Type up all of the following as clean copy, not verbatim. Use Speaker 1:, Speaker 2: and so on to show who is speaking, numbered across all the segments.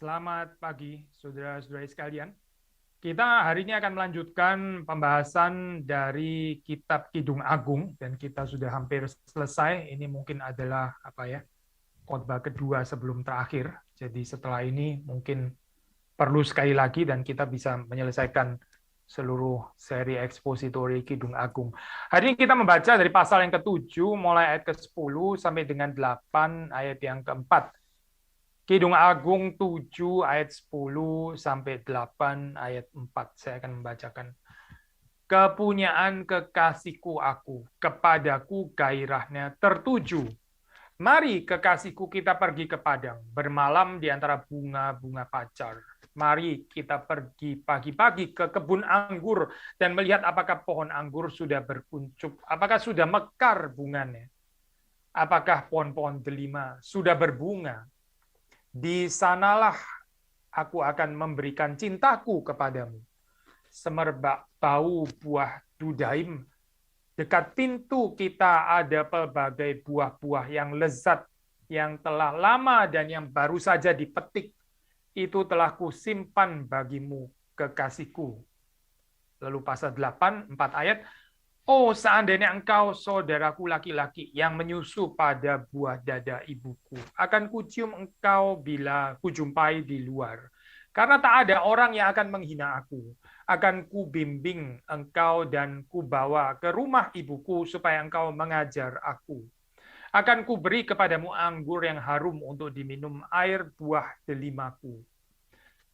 Speaker 1: Selamat pagi, saudara-saudari sekalian. Kita hari ini akan melanjutkan pembahasan dari Kitab Kidung Agung dan kita sudah hampir selesai. Ini mungkin adalah khotbah kedua sebelum terakhir. Jadi setelah ini mungkin perlu sekali lagi dan kita bisa menyelesaikan seluruh seri ekspositori Kidung Agung. Hari ini kita membaca dari pasal yang ke-7 mulai ayat ke-10 sampai dengan 8 ayat yang ke-4. Kidung Agung 7 ayat 10 sampai 8 ayat 4. Saya akan membacakan. Kepunyaan kekasihku aku, kepadaku gairahnya tertuju. Mari kekasihku kita pergi ke padang, bermalam di antara bunga-bunga pacar. Mari kita pergi pagi-pagi ke kebun anggur dan melihat apakah pohon anggur sudah berkuncup, apakah sudah mekar bunganya, apakah pohon-pohon delima sudah berbunga. Di sanalah aku akan memberikan cintaku kepadamu. Semerbak bau buah dudaim. Dekat pintu kita ada pelbagai buah-buah yang lezat, yang telah lama dan yang baru saja dipetik. Itu telah kusimpan bagimu, kekasihku. Lalu pasal 8, 4 ayat. Oh, seandainya engkau, saudaraku laki-laki, yang menyusu pada buah dada ibuku, akan kucium engkau bila kujumpai di luar. Karena tak ada orang yang akan menghina aku. Akan kubimbing engkau dan kubawa ke rumah ibuku supaya engkau mengajar aku. Akan kuberi kepadamu anggur yang harum untuk diminum air buah delimaku.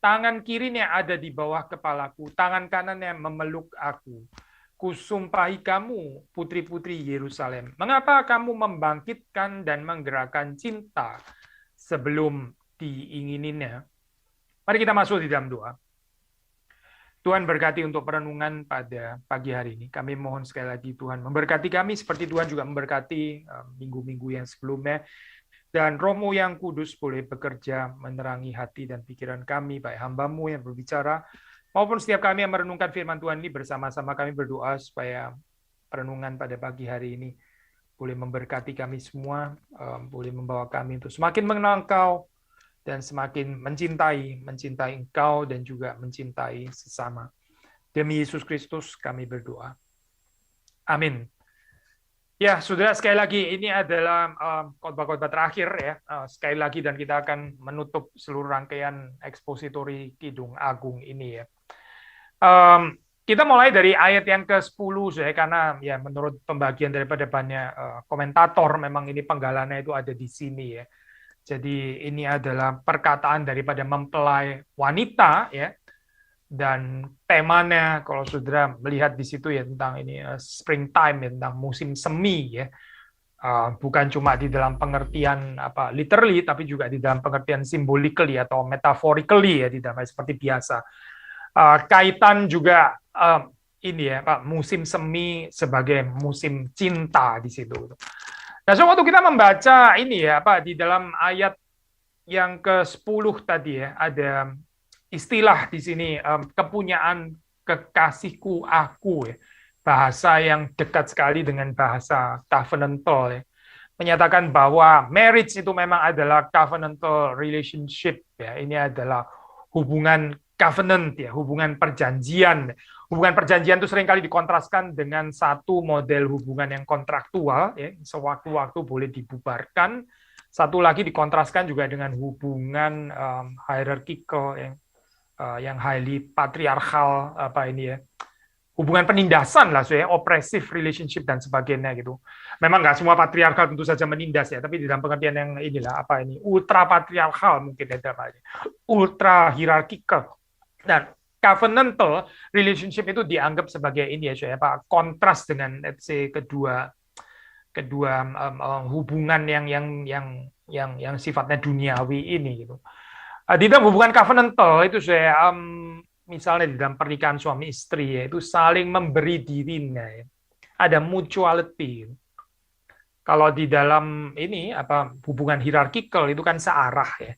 Speaker 1: Tangan kirinya ada di bawah kepalaku, tangan kanannya memeluk aku. Kusumpahi kamu, putri-putri Yerusalem. Mengapa kamu membangkitkan dan menggerakkan cinta sebelum diingininya? Mari kita masuk di dalam doa. Tuhan berkati untuk perenungan pada pagi hari ini. Kami mohon sekali lagi Tuhan memberkati kami seperti Tuhan juga memberkati minggu-minggu yang sebelumnya. Dan Roh-Mu yang kudus boleh bekerja menerangi hati dan pikiran kami, baik hamba-Mu yang berbicara, maupun setiap kami yang merenungkan firman Tuhan ini bersama-sama kami berdoa supaya perenungan pada pagi hari ini boleh memberkati kami semua, boleh membawa kami untuk semakin mengenal Engkau dan semakin mencintai Engkau dan juga mencintai sesama. Demi Yesus Kristus kami berdoa. Amin. Ya, saudara, sekali lagi ini adalah khotbah-khotbah terakhir ya. Sekali lagi dan kita akan menutup seluruh rangkaian ekspositori Kidung Agung ini ya. Kita mulai dari ayat yang ke-10 saya, karena ya menurut pembagian daripada banyak komentator memang ini penggalannya itu ada di sini ya. Jadi ini adalah perkataan daripada mempelai wanita ya. Dan temanya kalau saudara melihat di situ ya tentang ini springtime ya, tentang musim semi ya. Bukan cuma di dalam pengertian literally tapi juga di dalam pengertian symbolically atau metaphorically ya, di dalam seperti biasa. Kaitan juga ini ya Pak, musim semi sebagai musim cinta di situ. Nah, so waktu kita membaca ini ya Pak, di dalam ayat yang ke-10 tadi ya ada istilah di sini kepunyaan kekasihku aku ya. Bahasa yang dekat sekali dengan bahasa covenantal ya. Menyatakan bahwa marriage itu memang adalah covenantal relationship ya. Ini adalah hubungan covenant ya, hubungan perjanjian. Hubungan perjanjian itu seringkali dikontraskan dengan satu model hubungan yang kontraktual ya, sewaktu-waktu boleh dibubarkan. Satu lagi dikontraskan juga dengan hubungan hierarchical yang highly patriarchal hubungan penindasan lah, oppressive relationship dan sebagainya gitu. Memang nggak semua patriarkal tentu saja menindas ya, tapi di dalam pengertian yang inilah ultra patriarkal mungkin ya, ultra hierarchical dan covenantal relationship itu dianggap sebagai ini ya, kontras dengan let's say kedua hubungan yang sifatnya duniawi ini gitu. Di dalam hubungan covenantal itu saya misalnya di dalam pernikahan suami istri ya, itu saling memberi dirinya ya. Ada mutuality. Kalau di dalam ini hubungan hierarchical itu kan searah ya.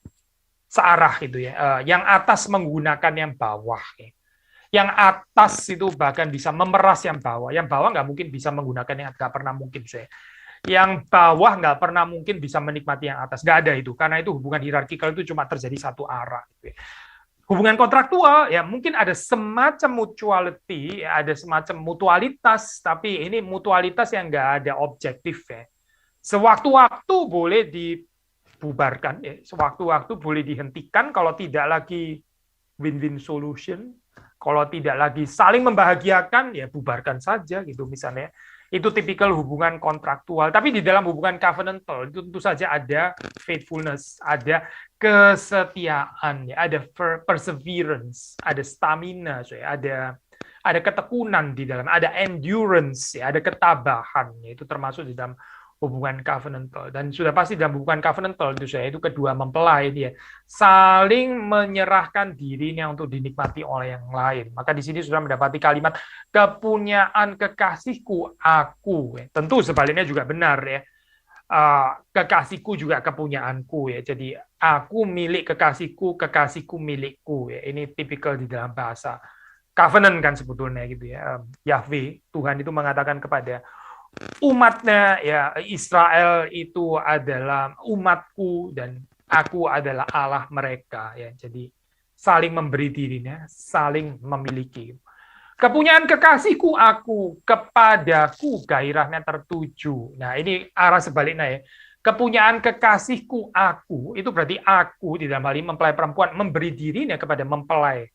Speaker 1: Searah itu ya. Yang atas menggunakan yang bawah ya. Yang atas itu bahkan bisa memeras yang bawah. Yang bawah nggak mungkin bisa menggunakan yang nggak pernah mungkin saya. Yang bawah nggak pernah mungkin bisa menikmati yang atas, nggak ada itu, karena itu hubungan hierarkikal itu cuma terjadi satu arah. Gitu ya. Hubungan kontraktual ya mungkin ada semacam mutuality, ya, ada semacam mutualitas, tapi ini mutualitas yang nggak ada objektif ya. Sewaktu-waktu boleh dibubarkan, ya. Sewaktu-waktu boleh dihentikan kalau tidak lagi win-win solution, kalau tidak lagi saling membahagiakan ya bubarkan saja gitu misalnya. Itu tipikal hubungan kontraktual. Tapi di dalam hubungan covenantal itu tentu saja ada faithfulness, ada kesetiaan, ya, ada perseverance, ada stamina, ya, ada ketekunan di dalam, ada endurance, ya, ada ketabahan, ya, itu termasuk di dalam hubungan covenantal. Dan sudah pasti dalam hubungan covenantal itu saya itu kedua mempelai dia saling menyerahkan dirinya untuk dinikmati oleh yang lain. Maka di sini sudah mendapati kalimat kepunyaan kekasihku aku. Tentu sebaliknya juga benar ya. Kekasihku juga kepunyaanku ya. Jadi aku milik kekasihku, kekasihku milikku ya. Ini tipikal di dalam bahasa covenant kan sebetulnya gitu ya. Yahweh Tuhan itu mengatakan kepada umatnya ya Israel itu adalah umatku dan aku adalah Allah mereka ya. Jadi saling memberi dirinya, saling memiliki. Kepunyaan kekasihku aku, kepadaku gairahnya tertuju. Nah, ini arah sebaliknya ya. Kepunyaan kekasihku aku, itu berarti aku di dalam hal ini mempelai perempuan memberi dirinya kepada mempelai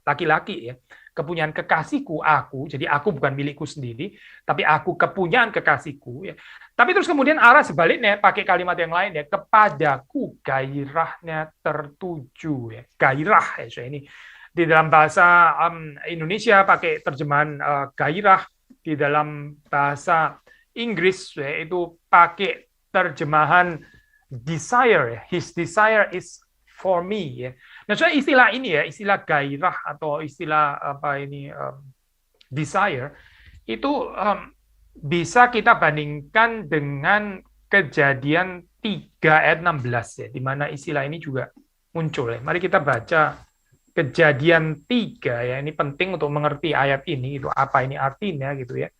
Speaker 1: laki-laki ya. Kepunyaan kekasihku aku, jadi aku bukan milikku sendiri, tapi aku kepunyaan kekasihku ya. Tapi terus kemudian arah sebaliknya pakai kalimat yang lain ya, kepadaku gairahnya tertuju ya. Gairah ya, so ini di dalam bahasa Indonesia pakai terjemahan gairah, di dalam bahasa Inggris ya, itu pakai terjemahan desire ya. His desire is for me ya. Nah, soal istilah ini ya, istilah gairah atau istilah apa ini desire itu bisa kita bandingkan dengan Kejadian 3 ayat 16 ya, di mana istilah ini juga muncul ya. Mari kita baca Kejadian 3 ya. Ini penting untuk mengerti ayat ini itu apa ini artinya gitu ya.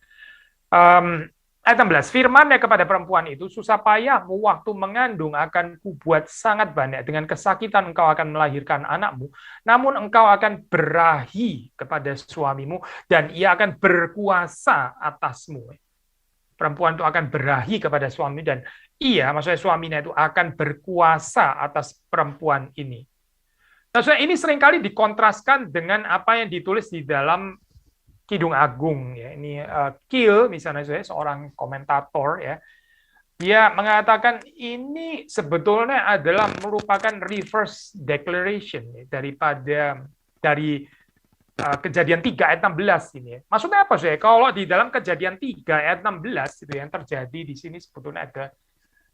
Speaker 1: Ayat 16, firman-Nya kepada perempuan itu, susah payahmu waktu mengandung akan kubuat sangat banyak, dengan kesakitan engkau akan melahirkan anakmu, namun engkau akan berahi kepada suamimu, dan ia akan berkuasa atasmu. Perempuan itu akan berahi kepada suami, dan ia, maksudnya suaminya itu akan berkuasa atas perempuan ini. Nah, ini seringkali dikontraskan dengan apa yang ditulis di dalam Kidung Agung ya. Ini Kiel misalnya saya seorang komentator ya. Dia mengatakan ini sebetulnya adalah merupakan reverse declaration ya, dari Kejadian 3 ayat 16 ini ya. Maksudnya apa sih? Kalau di dalam Kejadian 3 ayat 16 itu yang terjadi di sini sebetulnya ada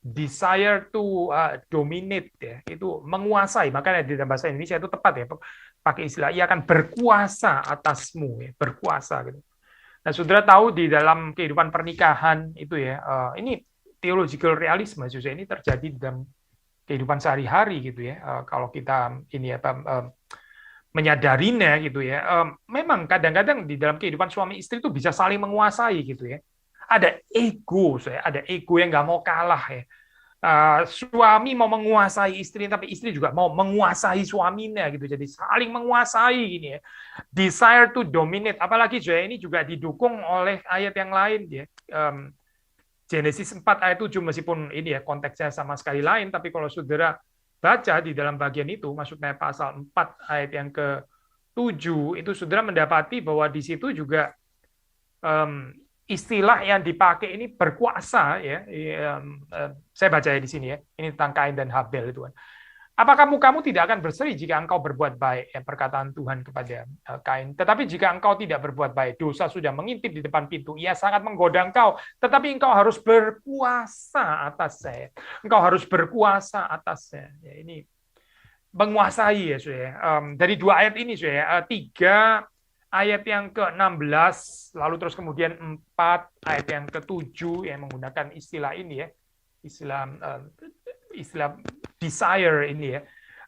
Speaker 1: desire to dominate ya, itu menguasai. Makanya di dalam bahasa Indonesia itu tepat ya, pakai istilah ia akan berkuasa atasmu ya, berkuasa gitu. Nah, saudara tahu di dalam kehidupan pernikahan itu ya, ini theological realism maksudnya ini terjadi dalam kehidupan sehari-hari gitu ya. Kalau kita ini menyadarinya gitu ya, memang kadang-kadang di dalam kehidupan suami istri itu bisa saling menguasai gitu ya. Ada ego, ada ego yang nggak mau kalah ya. Suami mau menguasai istri, tapi istri juga mau menguasai suaminya gitu. Jadi saling menguasai gini ya. Desire to dominate. Apalagi ini juga didukung oleh ayat yang lain ya. Genesis 4 ayat 7 meskipun ini ya konteksnya sama sekali lain, tapi kalau saudara baca di dalam bagian itu, maksudnya pasal 4 ayat yang ke-7 itu saudara mendapati bahwa di situ juga istilah yang dipakai ini berkuasa ya. Saya baca ya di sini ya. Ini tentang Kain dan Habel itu kan. Apakah kamu tidak akan berseri jika engkau berbuat baik? Ya, perkataan Tuhan kepada Kain. Tetapi jika engkau tidak berbuat baik, dosa sudah mengintip di depan pintu. Ia sangat menggoda engkau, tetapi engkau harus berkuasa atasnya. Engkau harus berkuasa atasnya. Ya, ini menguasai ya, dari 2 ayat ini, 3 ayat yang ke-16, lalu terus kemudian 4 ayat yang ke-7 yang menggunakan istilah ini ya, istilah desire ini ya.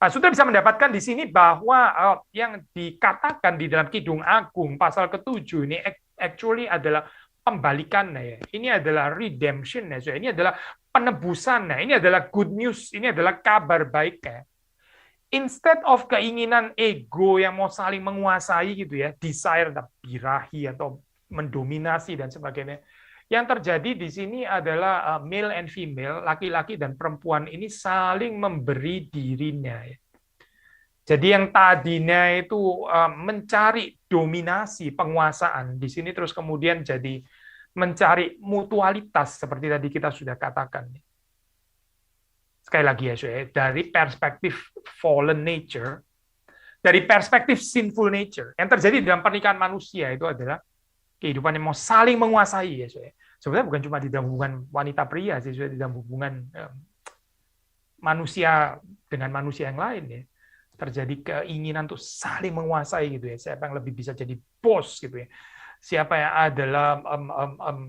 Speaker 1: Sudah bisa mendapatkan di sini bahwa yang dikatakan di dalam Kidung Agung pasal ke-7 ini actually adalah pembalikan ya. Ini adalah redemption ya. Ini adalah penebusan ya. Ini adalah good news. Ini adalah kabar baik ya. Instead of keinginan ego yang mau saling menguasai gitu ya, desire birahi atau mendominasi dan sebagainya. Yang terjadi di sini adalah male and female, laki-laki dan perempuan ini saling memberi dirinya ya. Jadi yang tadinya itu mencari dominasi, penguasaan, di sini terus kemudian jadi mencari mutualitas seperti tadi kita sudah katakan. Sekali lagi ya, dari perspektif fallen nature, dari perspektif sinful nature, yang terjadi dalam pernikahan manusia itu adalah kehidupan yang mau saling menguasai ya, sebenarnya bukan cuma di dalam hubungan wanita pria sih, di dalam hubungan manusia dengan manusia yang lain ya. Terjadi keinginan untuk saling menguasai gitu ya, siapa yang lebih bisa jadi bos gitu ya, siapa yang adalah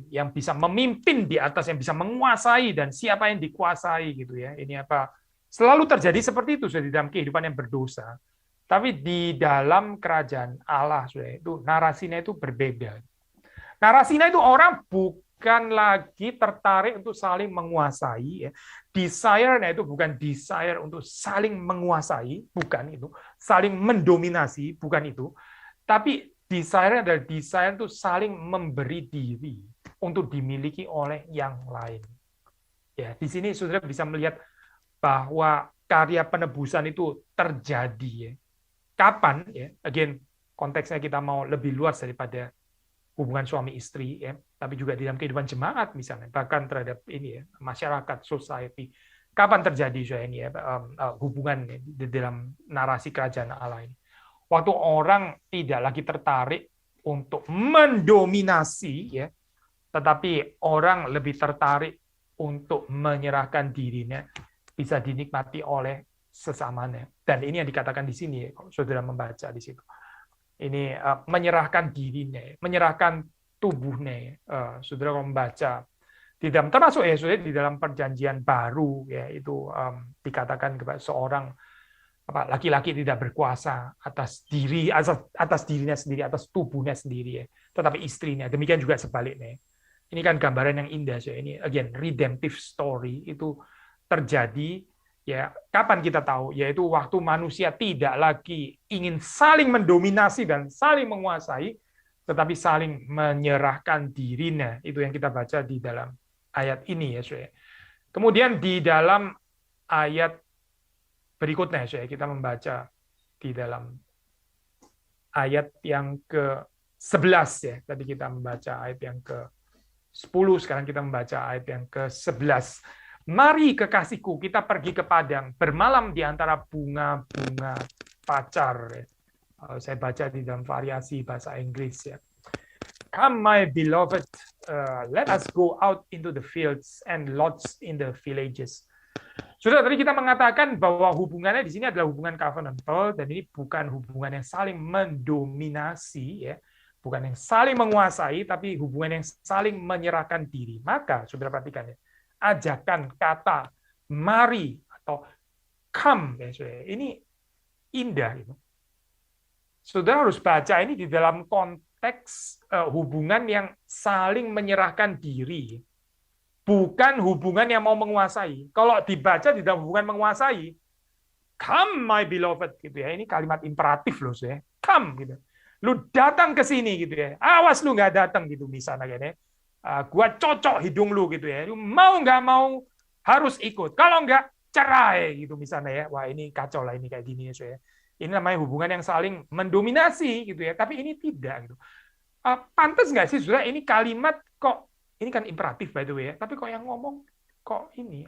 Speaker 1: yang bisa memimpin di atas, yang bisa menguasai, dan siapa yang dikuasai gitu ya. Ini apa selalu terjadi seperti itu di dalam kehidupan yang berdosa. Tapi di dalam kerajaan Allah itu narasinya itu berbeda. Narasinya itu orang bukan lagi tertarik untuk saling menguasai ya. Desire-nya itu bukan desire untuk saling menguasai, bukan itu. Saling mendominasi, bukan itu. Tapi desire adalah desire untuk saling memberi diri untuk dimiliki oleh yang lain. Ya, di sini saudara bisa melihat bahwa karya penebusan itu terjadi ya. Kapan ya? Again, konteksnya kita mau lebih luas daripada hubungan suami istri ya, tapi juga di dalam kehidupan jemaat misalnya, bahkan terhadap ini ya, masyarakat, society. Kapan terjadi ini ya, hubungan ya, di dalam narasi kerajaan Allah ini? Waktu orang tidak lagi tertarik untuk mendominasi ya, tetapi orang lebih tertarik untuk menyerahkan dirinya bisa dinikmati oleh sesamanya. Dan ini yang dikatakan di sini ya, kalau saudara membaca di situ. Ini menyerahkan dirinya, menyerahkan tubuhnya. Saudara membaca di dalam, termasuk ya saudara di dalam perjanjian baru ya, itu dikatakan kepada seorang laki-laki tidak berkuasa atas dirinya sendiri, atas tubuhnya sendiri ya, tetapi istrinya. Demikian juga sebaliknya. Ini kan gambaran yang indah ya. Ini again redemptive story itu terjadi. Ya, kapan kita tahu? Yaitu waktu manusia tidak lagi ingin saling mendominasi dan saling menguasai, tetapi saling menyerahkan dirinya. Itu yang kita baca di dalam ayat ini ya, saudara. Kemudian di dalam ayat berikutnya, saudara, kita membaca di dalam ayat yang ke-11 ya. Tadi kita membaca ayat yang ke-10, sekarang kita membaca ayat yang ke-11. Mari kekasihku, kita pergi ke padang, bermalam di antara bunga-bunga pacar. Saya baca di dalam variasi bahasa Inggris ya. Come my beloved, let us go out into the fields and lodge in the villages. Sudah tadi kita mengatakan bahwa hubungannya di sini adalah hubungan covenantal, dan ini bukan hubungan yang saling mendominasi ya, bukan yang saling menguasai, tapi hubungan yang saling menyerahkan diri. Maka saudara perhatikan ya, ajakan kata mari atau come ya, saudara. Ini indah itu. Saudara harus baca ini di dalam konteks hubungan yang saling menyerahkan diri, bukan hubungan yang mau menguasai. Kalau dibaca di dalam hubungan menguasai, come my beloved gitu ya. Ini kalimat imperatif loh, saudara. Come gitu. Lu datang ke sini gitu ya. Awas lu nggak datang gitu misalnya ya. Gua cocok hidung lu gitu ya. Lu mau nggak mau harus ikut. Kalau nggak cerai gitu misalnya ya. Wah ini kacau lah ini kayak gini ya. So, ya. Ini namanya hubungan yang saling mendominasi gitu ya. Tapi ini tidak gitu. Pantas nggak sih saudara ini kalimat kok ini kan imperatif by the way ya. Tapi kok yang ngomong kok ini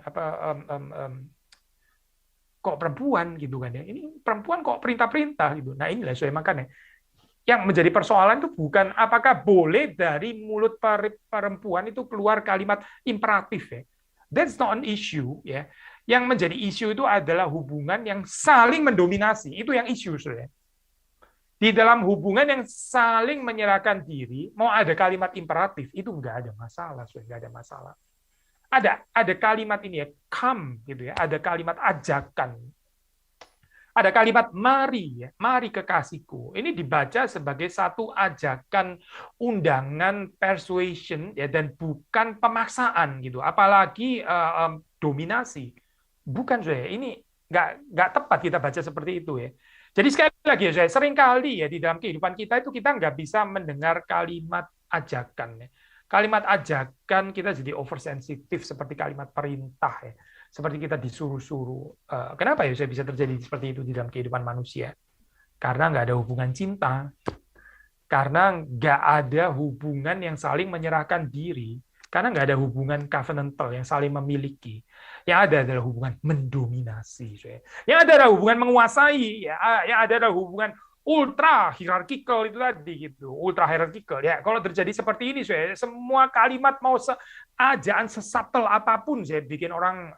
Speaker 1: kok perempuan gitu kan ya. Ini perempuan kok perintah-perintah gitu. Nah inilah saya makanya yang menjadi persoalan itu bukan apakah boleh dari mulut perempuan itu keluar kalimat imperatif ya. That's not an issue ya. Yang menjadi isu itu adalah hubungan yang saling mendominasi. Itu yang isu sebenarnya. Di dalam hubungan yang saling menyerahkan diri, mau ada kalimat imperatif itu nggak ada masalah, nggak ada masalah. Ada kalimat ini ya, come gitu ya, ada kalimat ajakan. ada kalimat mari, ya, mari kekasihku. Ini dibaca sebagai satu ajakan, undangan, persuasion, ya, dan bukan pemaksaan gitu. Apalagi dominasi. Bukan, saya. Ini nggak tepat kita baca seperti itu, ya. Jadi sekali lagi, ya, saya seringkali ya di dalam kehidupan kita itu kita nggak bisa mendengar kalimat ajakan, ya. Kalimat ajakan kita jadi oversensitif seperti kalimat perintah, ya, seperti kita disuruh-suruh. Kenapa ya saya bisa terjadi seperti itu di dalam kehidupan manusia? Karena nggak ada hubungan cinta, karena nggak ada hubungan yang saling menyerahkan diri, karena nggak ada hubungan covenantal yang saling memiliki. Yang ada adalah hubungan mendominasi, yang ada adalah hubungan menguasai, ya, yang ada adalah hubungan ultra hierarchical itu tadi gitu, ultra hierarchical ya. Kalau terjadi seperti ini, semua kalimat mau ajaan sesubtle apapun, saya bikin orang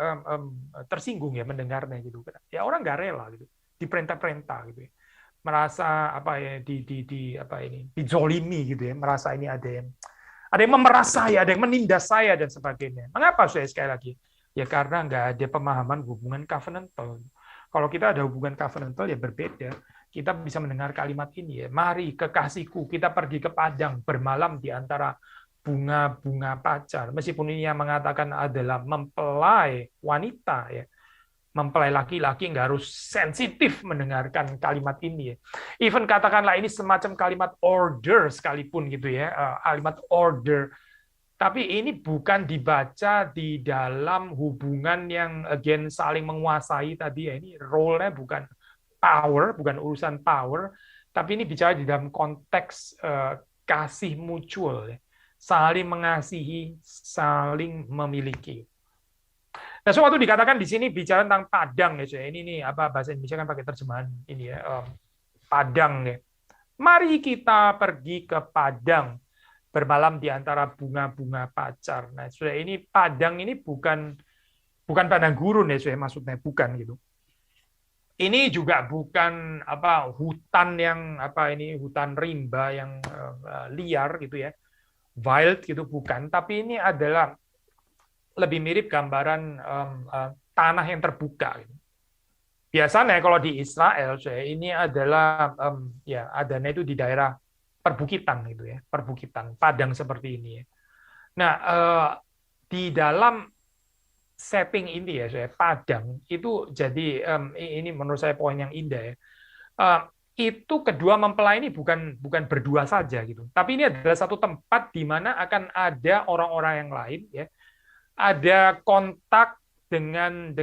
Speaker 1: tersinggung ya mendengarnya gitu. Ya orang nggak rela gitu, diperintah-perintah gitu ya, merasa apa ya di apa ini dizolimi gitu ya, merasa ini ada yang memeras saya, ada yang menindas saya dan sebagainya. Mengapa saya sekali lagi? Ya karena nggak ada pemahaman hubungan covenantal. Kalau kita ada hubungan covenantal ya berbeda. Kita bisa mendengar kalimat ini ya, mari kekasihku, kita pergi ke padang bermalam di antara bunga-bunga pacar. Meskipun ini yang mengatakan adalah mempelai wanita ya, mempelai laki-laki nggak harus sensitif mendengarkan kalimat ini ya. Even katakanlah ini semacam kalimat order sekalipun gitu ya, kalimat order. Tapi ini bukan dibaca di dalam hubungan yang again saling menguasai tadi ya. Ini role-nya bukan power, bukan urusan power, tapi ini bicara di dalam konteks kasih mutual, ya. Saling mengasihi, saling memiliki. Nah, suatu dikatakan di sini bicara tentang padang ya, ini nih apa bahasa Indonesia kan pakai terjemahan ini ya, padang ya. Mari kita pergi ke padang bermalam di antara bunga-bunga pacar. Nah, sudah ini padang ini bukan padang gurun ya, maksudnya bukan gitu. Ini juga bukan apa hutan yang apa ini hutan rimba yang liar gitu ya, wild gitu bukan, tapi ini adalah lebih mirip gambaran tanah yang terbuka. Gitu. Biasanya kalau di Israel, ini adalah ya adanya itu di daerah perbukitan gitu ya, perbukitan padang seperti ini. Ya. Nah di dalam setting ini ya, padang itu jadi ini menurut saya poin yang indah ya. Itu kedua mempelai ini bukan berdua saja gitu, tapi ini adalah satu tempat di mana akan ada orang-orang yang lain ya, ada kontak dengan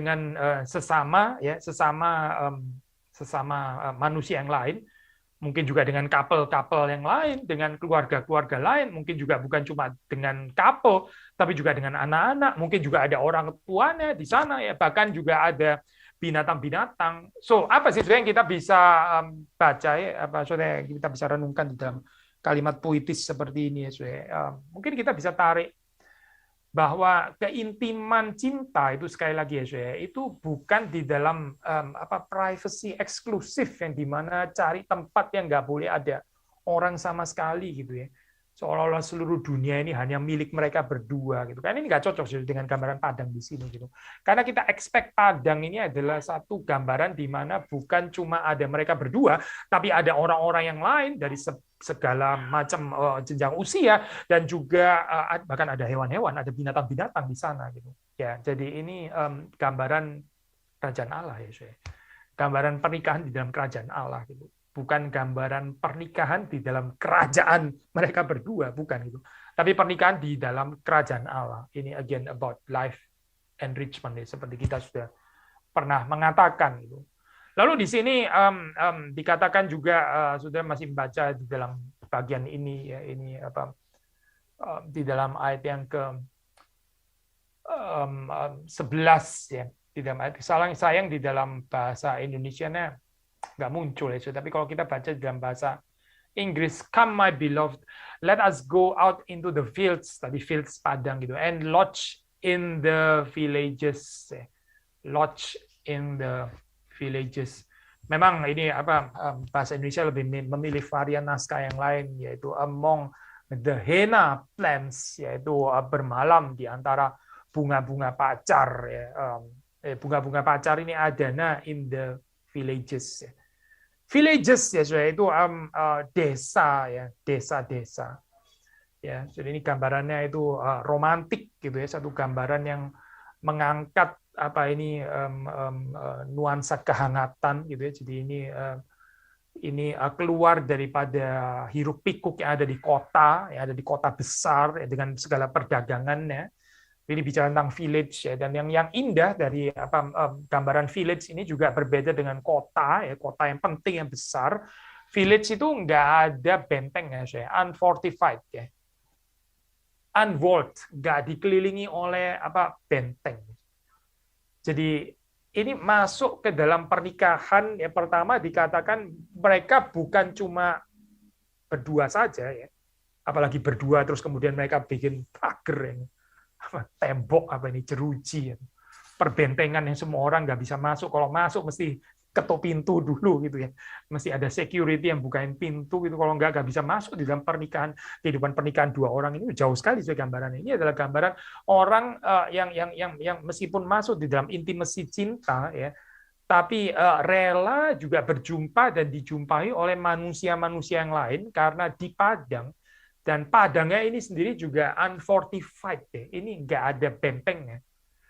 Speaker 1: sesama ya, sesama manusia yang lain. Mungkin juga dengan couple-couple yang lain, dengan keluarga-keluarga lain, mungkin juga bukan cuma dengan couple, tapi juga dengan anak-anak, mungkin juga ada orang tuanya di sana ya, bahkan juga ada binatang-binatang. So, apa sih sebenarnya yang kita bisa baca ya, apa sebenarnya kita bisa renungkan di dalam kalimat puitis seperti ini ya, mungkin kita bisa tarik bahwa keintiman cinta itu sekali lagi ya, itu bukan di dalam privacy eksklusif yang dimana cari tempat yang nggak boleh ada orang sama sekali gitu ya, seolah-olah seluruh dunia ini hanya milik mereka berdua gitu kan. Ini nggak cocok sih dengan gambaran padang di sini gitu, karena kita expect padang ini adalah satu gambaran di mana bukan cuma ada mereka berdua, tapi ada orang-orang yang lain dari segala macam jenjang usia, dan juga bahkan ada hewan-hewan, ada binatang-binatang di sana gitu ya. Jadi ini gambaran kerajaan Allah ya, gambaran pernikahan di dalam kerajaan Allah gitu, bukan gambaran pernikahan di dalam kerajaan mereka berdua, bukan gitu, tapi pernikahan di dalam kerajaan Allah. Ini again about life enrichment ya, seperti kita sudah pernah mengatakan gitu. Lalu di sini dikatakan juga, sudah masih membaca di dalam bagian ini ya, ini apa di dalam ayat yang ke 11 ya, di dalam ayat, sayang di dalam bahasa Indonesianya nggak muncul ya, tapi kalau kita baca di dalam bahasa Inggris, come my beloved, let us go out into the fields, tadi fields padang gitu, and lodge in the villages, lodge in the villages. Memang ini apa bahasa Indonesia lebih memilih varian naskah yang lain, yaitu among the henna plants, yaitu bermalam di antara bunga-bunga pacar ya. Bunga-bunga pacar ini adanya in the villages ya. Villages ya, saudara, itu desa ya, desa-desa. Ya, jadi ini gambarannya itu romantik gitu ya, satu gambaran yang mengangkat apa ini nuansa kehangatan gitu ya. Jadi ini keluar daripada hiruk pikuk yang ada di kota, yang ada di kota besar ya, dengan segala perdagangannya. Ini bicara tentang village ya, dan yang indah dari gambaran village ini juga berbeda dengan kota ya, kota yang penting yang besar. Village itu nggak ada benteng ya, saya unfortified ya, unwalled, nggak dikelilingi oleh benteng. Jadi ini masuk ke dalam pernikahan ya, pertama dikatakan mereka bukan cuma berdua saja ya, apalagi berdua terus kemudian mereka bikin pagar ini, tembok ini jeruji, perbentengan yang semua orang nggak bisa masuk. Kalau masuk mesti ketuk pintu dulu gitu ya, mesti ada security yang bukain pintu gitu. Kalau nggak bisa masuk di dalam pernikahan, kehidupan pernikahan dua orang ini jauh sekali. Gambaran ini adalah gambaran orang yang meskipun masuk di dalam intimasi cinta ya, tapi rela juga berjumpa dan dijumpai oleh manusia-manusia yang lain karena di padang. Dan padangnya ini sendiri juga unfortified ya. Ini nggak ada bentengnya.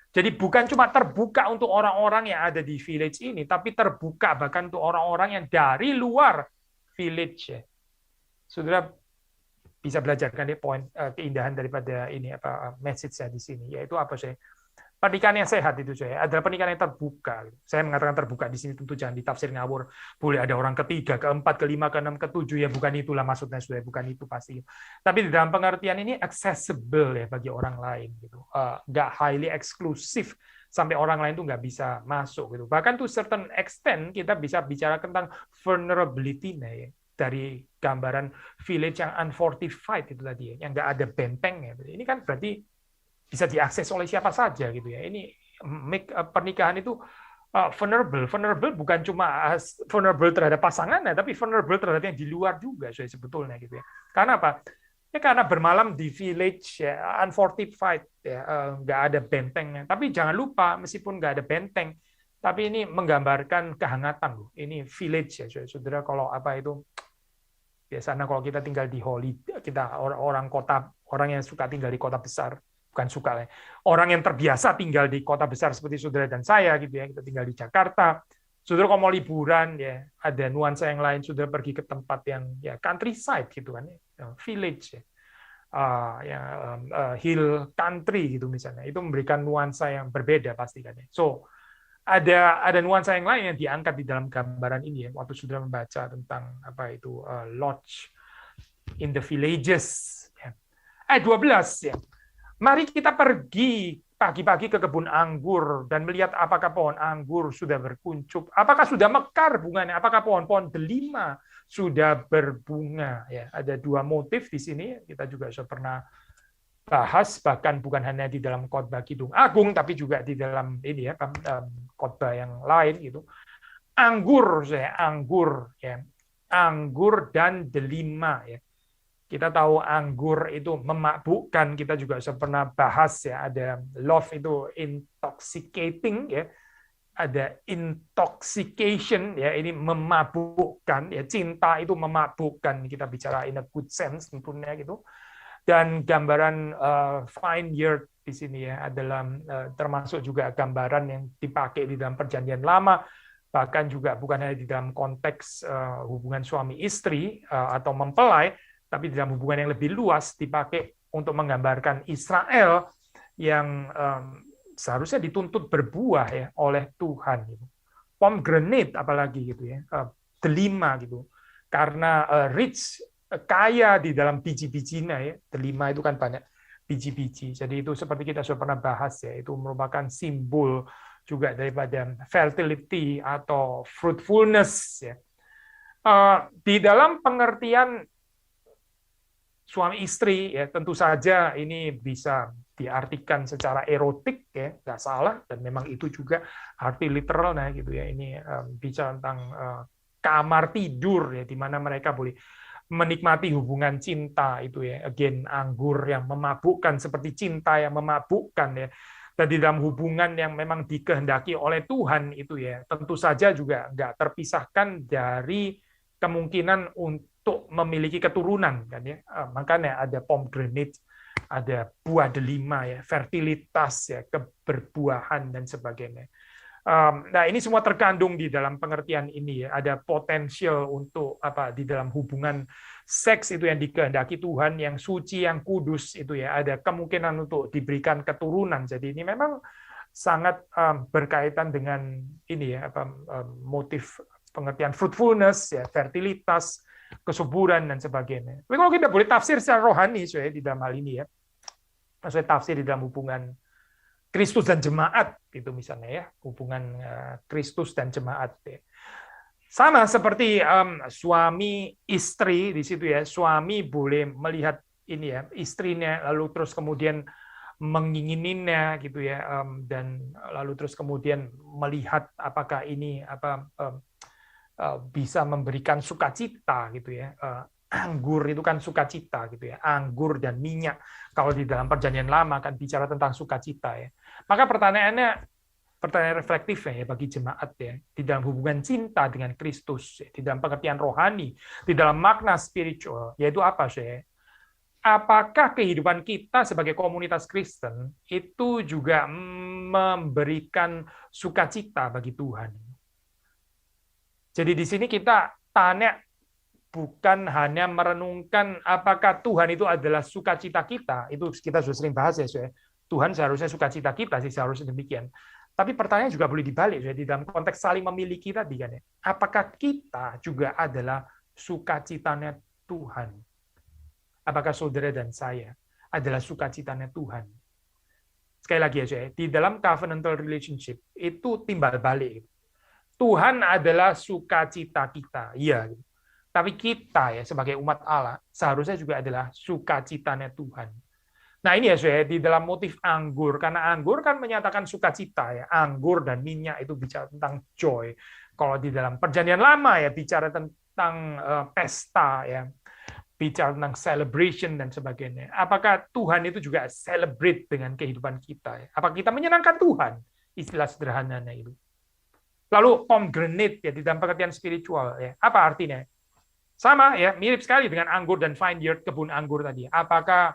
Speaker 1: Jadi bukan cuma terbuka untuk orang-orang yang ada di village ini, tapi terbuka bahkan untuk orang-orang yang dari luar village ya. Saudara bisa belajar kan ya, poin keindahan daripada ini message-nya di sini, yaitu apa sih? Pernikahan yang sehat itu saya adalah pernikahan yang terbuka. Saya mengatakan terbuka di sini tentu jangan ditafsir ngawur. Boleh ada orang ketiga, keempat, kelima, keenam, ketujuh, ya bukan itulah maksudnya, sudah bukan itu pasti. Tapi di dalam pengertian ini accessible ya bagi orang lain gitu. Nggak highly eksklusif sampai orang lain tuh nggak bisa masuk gitu. Bahkan to certain extent kita bisa bicara tentang vulnerability ya, dari gambaran village yang unfortified itu tadi ya, yang nggak ada benteng ya. Ini kan berarti bisa diakses oleh siapa saja gitu ya. Ini pernikahan itu vulnerable bukan cuma vulnerable terhadap pasangannya, tapi vulnerable terhadap yang di luar juga sebetulnya gitu ya. Karena apa? Ya karena bermalam di village ya, unfortified ya, nggak ada bentengnya. Tapi jangan lupa meskipun nggak ada benteng, tapi ini menggambarkan kehangatan loh. Ini village ya, saudara. Kalau itu biasanya kalau kita tinggal di kita orang kota, orang yang suka tinggal di kota besar. Bukan suka ya. Orang yang terbiasa tinggal di kota besar seperti saudara dan saya gitu ya, kita tinggal di Jakarta. Saudara kalau mau liburan ya, ada nuansa yang lain. Saudara pergi ke tempat yang ya countryside gitu kan, village ya, hill country gitu misalnya. Itu memberikan nuansa yang berbeda pasti kan ya. So ada nuansa yang lain yang diangkat di dalam gambaran ini ya. Waktu saudara membaca tentang lodge in the villages. Ya. 12 ya. Mari kita pergi pagi-pagi ke kebun anggur dan melihat apakah pohon anggur sudah berkuncup, apakah sudah mekar bunganya, apakah pohon-pohon delima sudah berbunga. Ya, ada dua motif di sini, kita juga sudah pernah bahas, bahkan bukan hanya di dalam khotbah Kidung Agung, tapi juga di dalam ini ya khotbah yang lain gitu. Anggur ya, anggur dan delima ya. Kita tahu anggur itu memabukkan, kita juga sudah pernah bahas ya, ada love itu intoxicating ya, ada intoxication ya, ini memabukkan ya, cinta itu memabukkan, kita bicara in a good sense tentunya gitu. Dan gambaran vineyard di sini ya adalah termasuk juga gambaran yang dipakai di dalam Perjanjian Lama, bahkan juga bukan hanya di dalam konteks hubungan suami istri atau mempelai, tapi dalam hubungan yang lebih luas dipakai untuk menggambarkan Israel yang seharusnya dituntut berbuah ya oleh Tuhan. Gitu. Pomegranate apalagi gitu ya, delima gitu, karena rich, kaya di dalam biji-bijinya ya, delima itu kan banyak biji-biji. Jadi itu seperti kita sudah pernah bahas ya, itu merupakan simbol juga daripada fertility atau fruitfulness ya. Di dalam pengertian suami istri ya tentu saja ini bisa diartikan secara erotik ya, nggak salah, dan memang itu juga arti literalnya gitu ya. Ini bicara tentang kamar tidur ya, di mana mereka boleh menikmati hubungan cinta itu ya. Again, anggur yang memabukkan seperti cinta yang memabukkan ya. Dan di dalam hubungan yang memang dikehendaki oleh Tuhan itu ya, tentu saja juga nggak terpisahkan dari kemungkinan untuk memiliki keturunan kan ya. Makanya ada pomegranate, ada buah delima ya, fertilitas ya, keberbuahan dan sebagainya. Nah, ini semua terkandung di dalam pengertian ini ya. Ada potensial untuk apa di dalam hubungan seks itu yang dikehendaki Tuhan, yang suci, yang kudus itu ya. Ada kemungkinan untuk diberikan keturunan. Jadi ini memang sangat berkaitan dengan ini ya, motif pengertian fruitfulness ya, fertilitas, kesuburan dan sebagainya. Tapi kalau kita boleh tafsir secara rohani saya di dalam hal ini ya. Maksudnya tafsir di dalam hubungan Kristus dan jemaat gitu misalnya ya, hubungan Kristus dan jemaat ya. Sama seperti suami istri di situ ya, suami boleh melihat ini ya istrinya lalu terus kemudian mengingininya gitu ya, dan lalu terus kemudian melihat apakah ini bisa memberikan sukacita gitu ya. Anggur itu kan sukacita gitu ya, anggur dan minyak. Kalau di dalam perjanjian lama kan bicara tentang sukacita ya. Maka pertanyaan reflektif ya bagi jemaat ya, di dalam hubungan cinta dengan Kristus, ya, di dalam pengertian rohani, di dalam makna spiritual, yaitu apa sih? Apakah kehidupan kita sebagai komunitas Kristen itu juga memberikan sukacita bagi Tuhan? Jadi di sini kita tanya bukan hanya merenungkan apakah Tuhan itu adalah sukacita kita, itu kita sudah sering bahas ya, Tuhan seharusnya sukacita kita sih, seharusnya demikian. Tapi pertanyaan juga boleh dibalik, di dalam konteks saling memiliki tadi kan ya, apakah kita juga adalah sukacitanya Tuhan? Apakah saudara dan saya adalah sukacitanya Tuhan? Sekali lagi ya, di dalam covenantal relationship itu timbal balik. Tuhan adalah sukacita kita, iya. Tapi kita ya sebagai umat Allah seharusnya juga adalah sukacitanya Tuhan. Nah ini ya saya di dalam motif anggur, karena anggur kan menyatakan sukacita ya, anggur dan minyak itu bicara tentang joy. Kalau di dalam perjanjian lama ya bicara tentang pesta ya, bicara tentang celebration dan sebagainya. Apakah Tuhan itu juga celebrate dengan kehidupan kita? Ya? Apakah kita menyenangkan Tuhan? Istilah sederhananya itu. Lalu pomegranate ya di dalam pengertian spiritual ya, apa artinya? Sama ya, mirip sekali dengan anggur dan vineyard, kebun anggur tadi. Apakah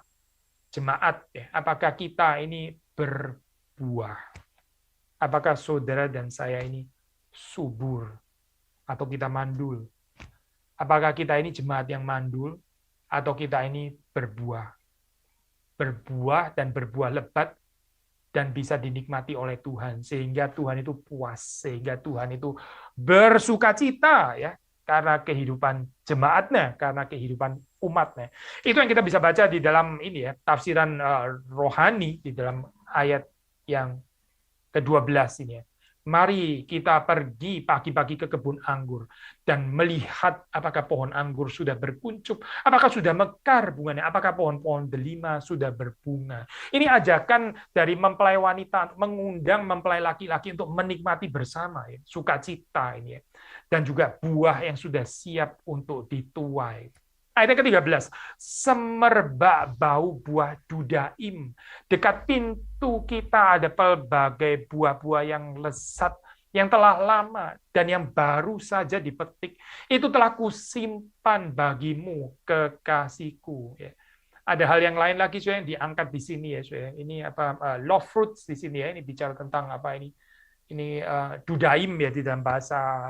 Speaker 1: jemaat ya, apakah kita ini berbuah? Apakah saudara dan saya ini subur atau kita mandul? Apakah kita ini jemaat yang mandul atau kita ini berbuah? Berbuah dan berbuah lebat dan bisa dinikmati oleh Tuhan sehingga Tuhan itu puas, sehingga Tuhan itu bersukacita ya. Karena kehidupan jemaatnya, karena kehidupan umatnya. Itu yang kita bisa baca di dalam ini ya, tafsiran rohani di dalam ayat yang ke-12 ini ya. Mari kita pergi pagi-pagi ke kebun anggur dan melihat apakah pohon anggur sudah berkuncup, apakah sudah mekar bunganya, apakah pohon-pohon delima sudah berbunga. Ini ajakan dari mempelai wanita, mengundang mempelai laki-laki untuk menikmati bersama ya, sukacita ini ya. Dan juga buah yang sudah siap untuk dituai. Ayat ke-13, semerbak bau buah dudaim. Dekat pintu kita ada pelbagai buah-buah yang lezat, yang telah lama, dan yang baru saja dipetik. Itu telah kusimpan bagimu, kekasihku. Ada hal yang lain lagi yang diangkat di sini ya. Ini apa love fruits di sini ya. Ini bicara tentang apa ini? Ini dudaim ya di dalam bahasa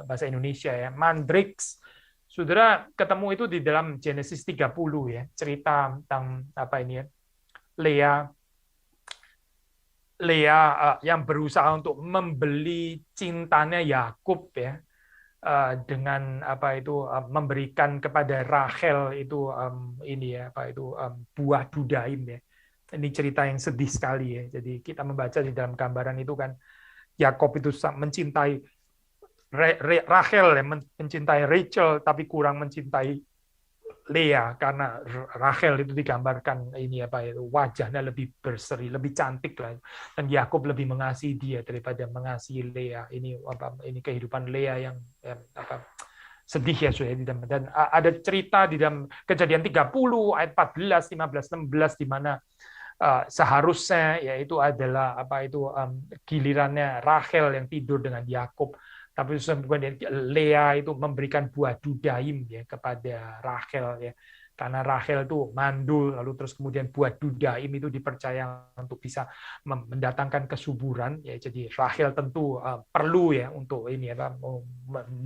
Speaker 1: bahasa Indonesia ya. Mandrakes. Saudara ketemu itu di dalam Genesis 30 ya, cerita tentang apa ini ya, Lea yang berusaha untuk membeli cintanya Yakub ya, dengan apa itu memberikan kepada Rachel itu ini ya apa itu buah dudaim ya. Ini cerita yang sedih sekali ya. Jadi kita membaca di dalam gambaran itu kan Yakub itu mencintai Rachel mencintai Rachel tapi kurang mencintai Lea karena Rachel itu digambarkan ini apa itu wajahnya lebih berseri, lebih cantik lah, dan Yakub lebih mengasihi dia daripada mengasihi Lea. Ini apa ini kehidupan Lea yang apa sedih ya sudah dan ada cerita di dalam Kejadian 30 ayat 14, 15, 16 di mana seharusnya yaitu adalah gilirannya Rachel yang tidur dengan Yakub, tapi kemudian Lea itu memberikan buah dudaim ya kepada Rachel ya, karena Rachel itu mandul, lalu terus kemudian buah dudaim itu dipercaya untuk bisa mendatangkan kesuburan ya. Jadi Rachel tentu perlu ya untuk ini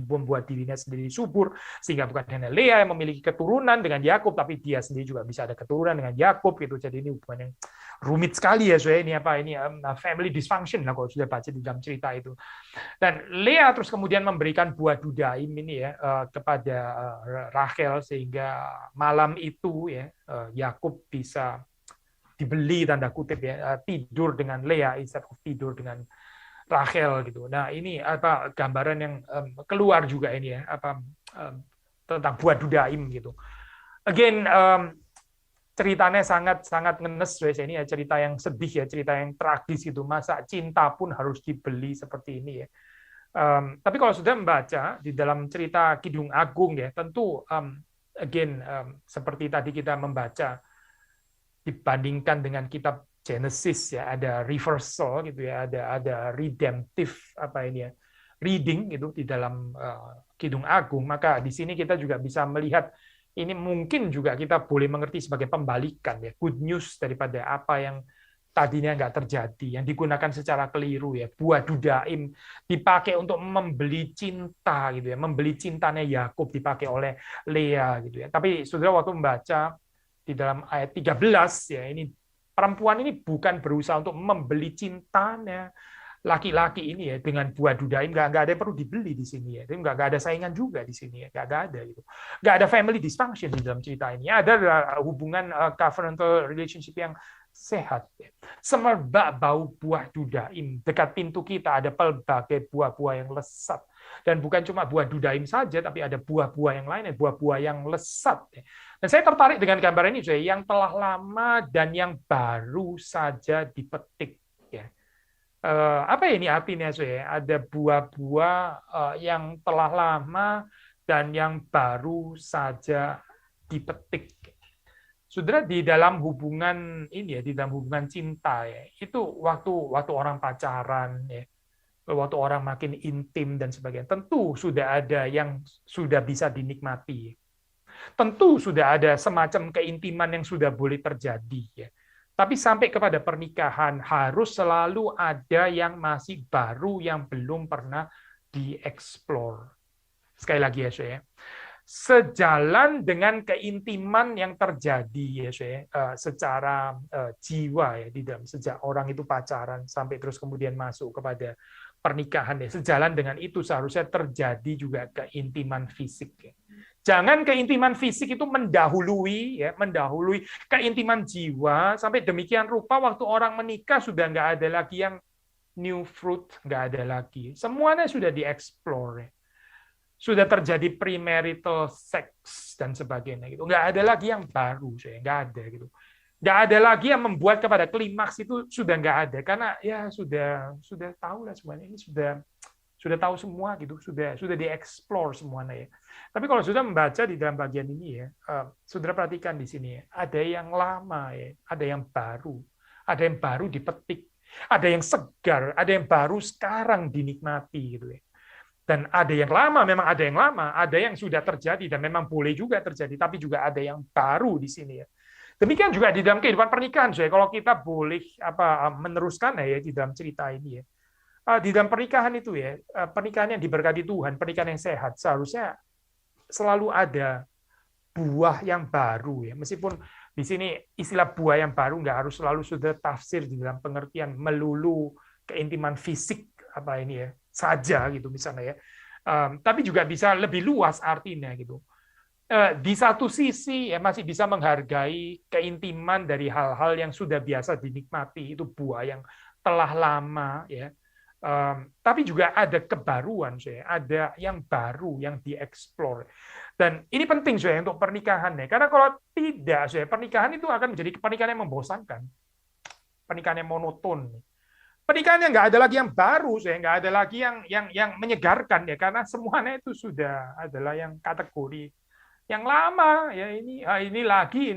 Speaker 1: membuat dirinya sendiri subur, sehingga bukan hanya Lea yang memiliki keturunan dengan Yakub, tapi dia sendiri juga bisa ada keturunan dengan Yakub gitu. Jadi ini hubungan yang rumit sekali ya, soalnya ini family dysfunction lah kalau sudah baca di dalam cerita itu. Dan Lea terus kemudian memberikan buah dudaim ini ya kepada Rachel, sehingga malam itu ya Yakub bisa dibeli tanda kutip ya, tidur dengan Lea instead of tidur dengan Rachel gitu. Nah ini gambaran yang keluar juga ini ya tentang buah dudaim gitu. Again ceritanya sangat ngenes guys, ini ya cerita yang sedih ya, cerita yang tragis gitu. Masa cinta pun harus dibeli seperti ini ya. Tapi kalau sudah membaca di dalam cerita Kidung Agung ya, tentu seperti tadi kita membaca dibandingkan dengan kitab Genesis ya, ada reversal gitu ya, ada redemptive reading gitu di dalam Kidung Agung. Maka di sini kita juga bisa melihat ini mungkin juga kita boleh mengerti sebagai pembalikan ya, good news daripada apa yang tadinya nggak terjadi, yang digunakan secara keliru ya. Buah dudaim dipakai untuk membeli cinta gitu ya, membeli cintanya Yakub dipakai oleh Lea gitu ya. Tapi saudara waktu membaca di dalam ayat 13 ya, ini perempuan ini bukan berusaha untuk membeli cintanya laki-laki ini ya dengan buah dudaim. Nggak ada yang perlu dibeli di sini ya. Nggak ada saingan juga di sini ya. Nggak ada gitu. Nggak ada family dysfunction di dalam cerita ini. Ada hubungan covenantal relationship yang sehat. Semerbak bau buah dudaim. Dekat pintu kita ada pelbagai buah-buah yang lesat. Dan bukan cuma buah dudaim saja, tapi ada buah-buah yang lain, buah-buah yang lesat. Dan saya tertarik dengan gambar ini, yang telah lama dan yang baru saja dipetik. Apa ini artinya? Ada buah-buah yang telah lama dan yang baru saja dipetik. Saudara, di dalam hubungan ini ya, di dalam hubungan cinta ya, itu waktu orang pacaran ya, waktu orang makin intim dan sebagainya, tentu sudah ada yang sudah bisa dinikmati. Tentu sudah ada semacam keintiman yang sudah boleh terjadi ya. Tapi sampai kepada pernikahan harus selalu ada yang masih baru yang belum pernah dieksplor. Sekali lagi ya, saya. Sejalan dengan keintiman yang terjadi ya, saya, secara jiwa ya di dalam sejak orang itu pacaran sampai terus kemudian masuk kepada pernikahan ya. Sejalan dengan itu seharusnya terjadi juga keintiman fisik ya. Jangan keintiman fisik itu mendahului keintiman jiwa, sampai demikian rupa waktu orang menikah sudah nggak ada lagi yang new fruit, nggak ada lagi. Semuanya sudah dieksplor. Sudah terjadi premarital sex dan sebagainya gitu. Nggak ada lagi yang baru, nggak ada gitu. Nggak ada lagi yang membuat kepada klimaks, itu sudah nggak ada, karena ya sudah tahu lah semuanya, ini sudah tahu semua gitu, sudah dieksplor semuanya ya. Tapi kalau sudah membaca di dalam bagian ini ya, saudara perhatikan di sini ya, ada yang lama ya, ada yang baru dipetik, ada yang segar, ada yang baru sekarang dinikmati gitu ya. Dan ada yang lama, memang ada yang lama, ada yang sudah terjadi dan memang boleh juga terjadi, tapi juga ada yang baru di sini ya. Demikian juga di dalam kehidupan pernikahan, kalau kita boleh meneruskan ya di dalam cerita ini ya. Di dalam pernikahan itu ya, pernikahan yang diberkati Tuhan, pernikahan yang sehat, seharusnya selalu ada buah yang baru ya. Meskipun di sini istilah buah yang baru nggak harus selalu sudah tafsir di dalam pengertian melulu keintiman fisik saja gitu misalnya ya. Tapi juga bisa lebih luas artinya gitu. Di satu sisi ya masih bisa menghargai keintiman dari hal-hal yang sudah biasa dinikmati, itu buah yang telah lama ya. Tapi juga ada kebaruan, ada yang baru yang dieksplor. Dan ini penting untuk pernikahan ya. Karena kalau tidak, pernikahan itu akan menjadi pernikahan yang membosankan, pernikahan yang monoton. Pernikahan yang nggak ada lagi yang baru, nggak ada lagi yang menyegarkan ya, karena semuanya itu sudah adalah yang kategori yang lama ya ini lagi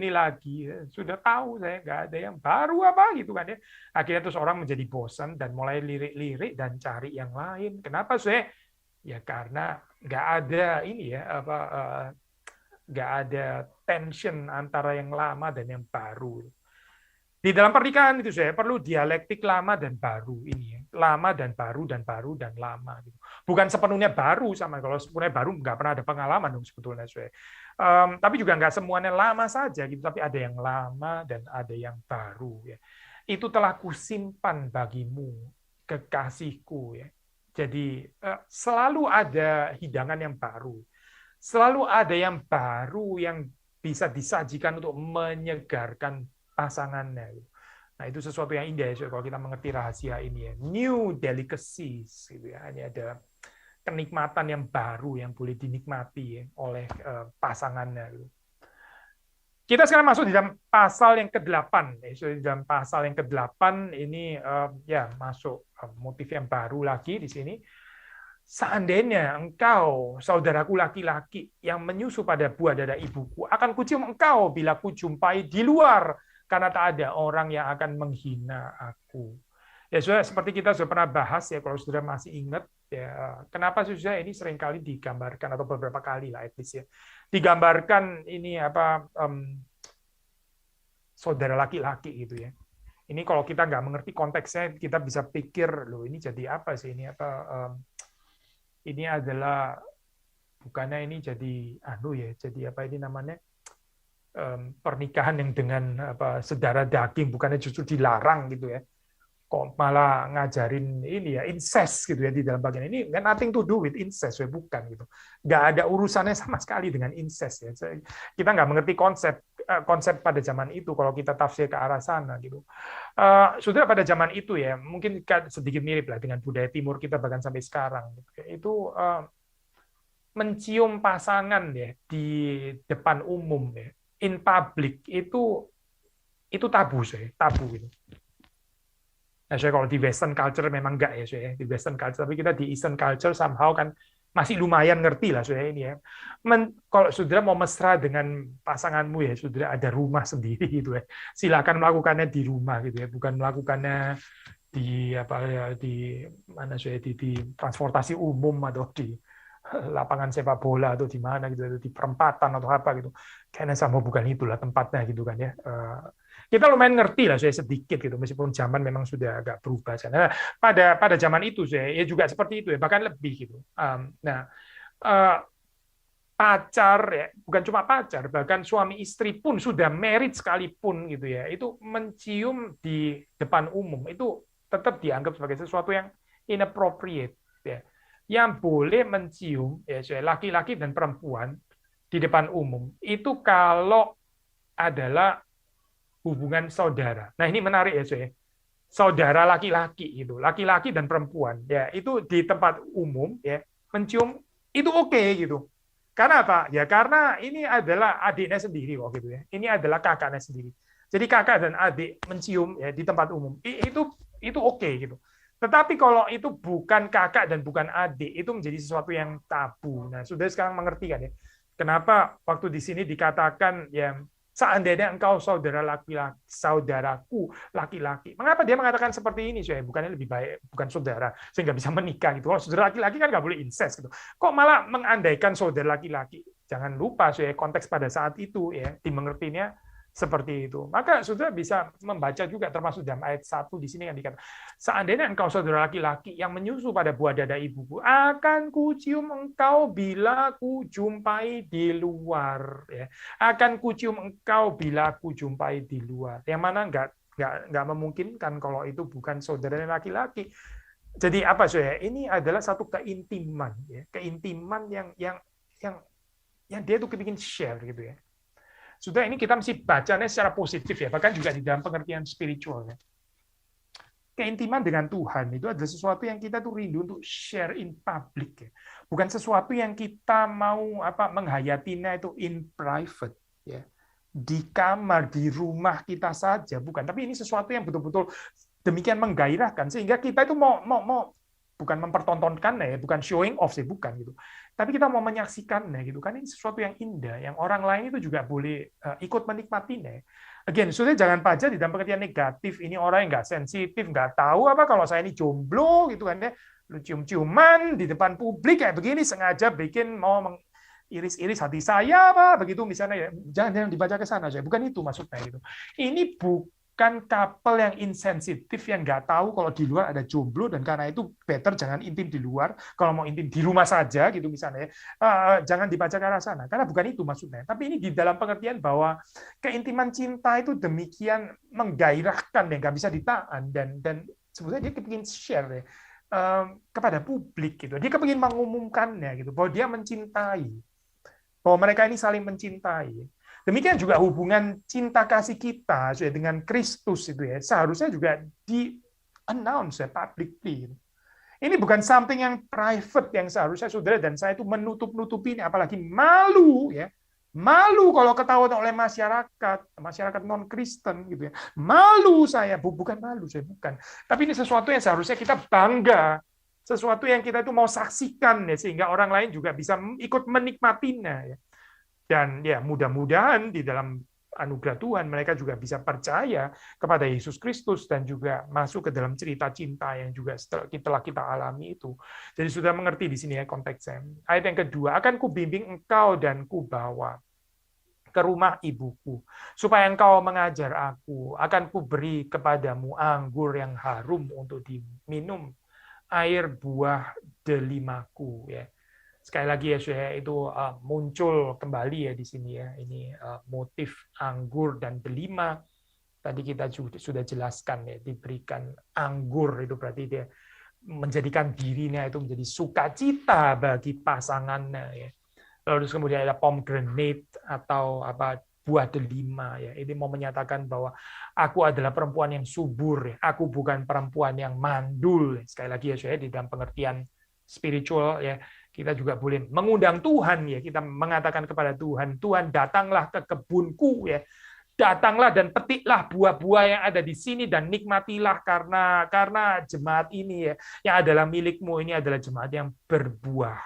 Speaker 1: ya. Sudah tahu saya nggak ada yang baru apa gitu kan ya. Akhirnya terus orang menjadi bosan dan mulai lirik-lirik dan cari yang lain. Kenapa saya? Ya karena nggak ada ini ya apa nggak ada tension antara yang lama dan yang baru. Di dalam pernikahan itu saya perlu dialektik lama dan baru ini ya. Lama dan baru dan baru dan lama gitu. Bukan sepenuhnya baru sama kalau sepenuhnya baru nggak pernah ada pengalaman dong sebetulnya saya. Tapi juga nggak semuanya lama saja gitu, tapi ada yang lama dan ada yang baru ya. Itu telah kusimpan bagimu kekasihku ya. Jadi selalu ada hidangan yang baru. Selalu ada yang baru yang bisa disajikan untuk menyegarkan pasangannya. Nah, itu sesuatu yang indah ya, kalau kita mengerti rahasia ini ya. New delicacies gitu ya. Ini ada kenikmatan yang baru yang boleh dinikmati ya, oleh pasangannya. Kita sekarang masuk di dalam pasal yang ke-8. Di dalam pasal yang ke-8 ini ya masuk motif yang baru lagi di sini. Seandainya engkau, saudaraku laki-laki, yang menyusu pada buah dada ibuku, akan kucium engkau bila kujumpai di luar, karena tak ada orang yang akan menghina aku. Ya sudah, seperti kita sudah pernah bahas ya, kalau saudara masih ingat, ya kenapa susah ini seringkali digambarkan, atau beberapa kali lah at least ya, digambarkan ini apa saudara laki-laki gitu ya. Ini kalau kita nggak mengerti konteksnya, kita bisa pikir, loh ini jadi apa sih ini apa ini adalah bukannya ini jadi jadi apa ini namanya pernikahan yang dengan apa saudara daging, bukannya justru dilarang gitu ya, kok malah ngajarin ini ya incest gitu ya di dalam bagian ini. Nothing to do with incest ya, bukan gitu, nggak ada urusannya sama sekali dengan incest ya. Kita nggak mengerti konsep pada zaman itu kalau kita tafsir ke arah sana gitu. Sudah pada zaman itu ya, mungkin sedikit mirip lah dengan budaya timur kita bahkan sampai sekarang. Itu mencium pasangan ya di depan umum ya, in public itu tabu saya, tabu gitu. Nah, saya kalau di Western culture memang enggak ya saya, di Western culture, tapi kita di Eastern culture somehow kan masih lumayan ngerti lah saya ini ya. Kalau saudara mau mesra dengan pasanganmu ya, saudara ada rumah sendiri gitu ya. Silakan melakukannya di rumah gitu ya, bukan melakukannya di apa ya di mana saya di transportasi umum atau di lapangan sepak bola atau di mana gitu, atau di perempatan atau apa gitu. Kayaknya sama bukan itulah tempatnya gitu kan ya. Kita lumayan ngerti lah saya sedikit gitu, meskipun zaman memang sudah agak berubah. Nah, pada zaman itu saya ya juga seperti itu ya, bahkan lebih gitu. Pacar ya, bukan cuma pacar, bahkan suami istri pun sudah married sekalipun gitu ya, itu mencium di depan umum itu tetap dianggap sebagai sesuatu yang inappropriate ya. Yang boleh mencium ya laki-laki dan perempuan di depan umum itu kalau adalah hubungan saudara. Nah, ini menarik ya, saya. Saudara laki-laki itu, laki-laki dan perempuan, ya itu di tempat umum ya mencium itu oke gitu. Karena apa? Ya karena ini adalah adiknya sendiri kok gitu ya. Ini adalah kakaknya sendiri. Jadi kakak dan adik mencium ya di tempat umum itu oke gitu. Tetapi kalau itu bukan kakak dan bukan adik, itu menjadi sesuatu yang tabu. Nah, sudah sekarang mengerti kan ya? Kenapa waktu di sini dikatakan ya seandainya engkau saudaraku laki-laki. Mengapa dia mengatakan seperti ini? Saya bukannya lebih baik bukan saudara sehingga bisa menikah gitu. Kalau saudara laki-laki kan nggak boleh incest gitu. Kok malah mengandaikan saudara laki-laki? Jangan lupa saya konteks pada saat itu ya dimengertinya seperti itu. Maka saudara bisa membaca juga termasuk dalam ayat 1 di sini yang dikatakan, seandainya engkau saudara laki-laki yang menyusu pada buah dada ibuku, akan kucium engkau bila kujumpai di luar. Ya. Akan kucium engkau bila kujumpai di luar. Yang mana nggak memungkinkan kalau itu bukan saudara laki-laki. Jadi apa saya? Ini adalah satu keintiman, ya. Keintiman yang dia tuh kepingin share gitu ya. Sudah ini kita mesti bacanya secara positif ya, bahkan juga di dalam pengertian spiritual ya. Keintiman dengan Tuhan itu adalah sesuatu yang kita tuh rindu untuk share in public ya. Bukan sesuatu yang kita mau menghayatinya itu in private ya. Di kamar, di rumah kita saja, bukan. Tapi ini sesuatu yang betul-betul demikian menggairahkan sehingga kita itu mau bukan mempertontonkan ya, bukan showing off sih, bukan gitu. tapi kita mau menyaksikannya gitu kan, ini sesuatu yang indah yang orang lain itu juga boleh ikut menikmatinya. Again, sudah jangan pajak di dalam pengertian negatif, ini orang yang nggak sensitif, nggak tahu apa kalau saya ini jomblo gitu kan ya, lu cium-ciuman di depan publik kayak begini sengaja bikin mau iris-iris hati saya apa begitu misalnya ya, jangan dibaca ke sana, saya bukan itu maksudnya gitu. Ini bukan couple yang insensitif yang nggak tahu kalau di luar ada jomblo dan karena itu better jangan intim di luar, kalau mau intim di rumah saja gitu misalnya, jangan dibaca ke arah sana karena bukan itu maksudnya. Tapi ini di dalam pengertian bahwa keintiman cinta itu demikian menggairahkan yang nggak bisa ditahan dan sebetulnya dia kepingin share ya, kepada publik gitu. Dia kepingin mengumumkannya gitu bahwa dia mencintai, bahwa mereka ini saling mencintai. Demikian juga hubungan cinta kasih kita dengan Kristus itu ya, seharusnya juga di announce ya publicly. Ini bukan something yang private yang seharusnya saudara dan saya itu menutup-nutupi ini, apalagi malu ya. Malu kalau ketahuan oleh masyarakat non-Kristen gitu ya. Malu saya, bukan malu saya bukan. Tapi ini sesuatu yang seharusnya kita bangga, sesuatu yang kita itu mau saksikan ya, sehingga orang lain juga bisa ikut menikmatinya ya. Dan ya mudah-mudahan di dalam anugerah Tuhan mereka juga bisa percaya kepada Yesus Kristus dan juga masuk ke dalam cerita cinta yang juga telah kita alami itu. Jadi sudah mengerti di sini ya konteksnya. Ayat yang kedua, akan kubimbing engkau dan kubawa ke rumah ibuku, supaya engkau mengajar aku, akan kuberi kepadamu anggur yang harum untuk diminum, air buah delimaku ya. Sekali lagi ya, saya itu muncul kembali ya di sini ya, ini motif anggur dan delima. Tadi kita sudah jelaskan ya, diberikan anggur itu berarti dia menjadikan dirinya itu menjadi sukacita bagi pasangannya ya. Lalu kemudian ada pomegranate atau apa buah delima ya. Ini mau menyatakan bahwa aku adalah perempuan yang subur ya. Aku bukan perempuan yang mandul. Sekali lagi ya, saya di dalam pengertian spiritual ya, kita juga boleh mengundang Tuhan ya, kita mengatakan kepada Tuhan, Tuhan datanglah ke kebunku ya, datanglah dan petiklah buah-buah yang ada di sini dan nikmatilah karena jemaat ini ya, yang adalah milikmu ini adalah jemaat yang berbuah,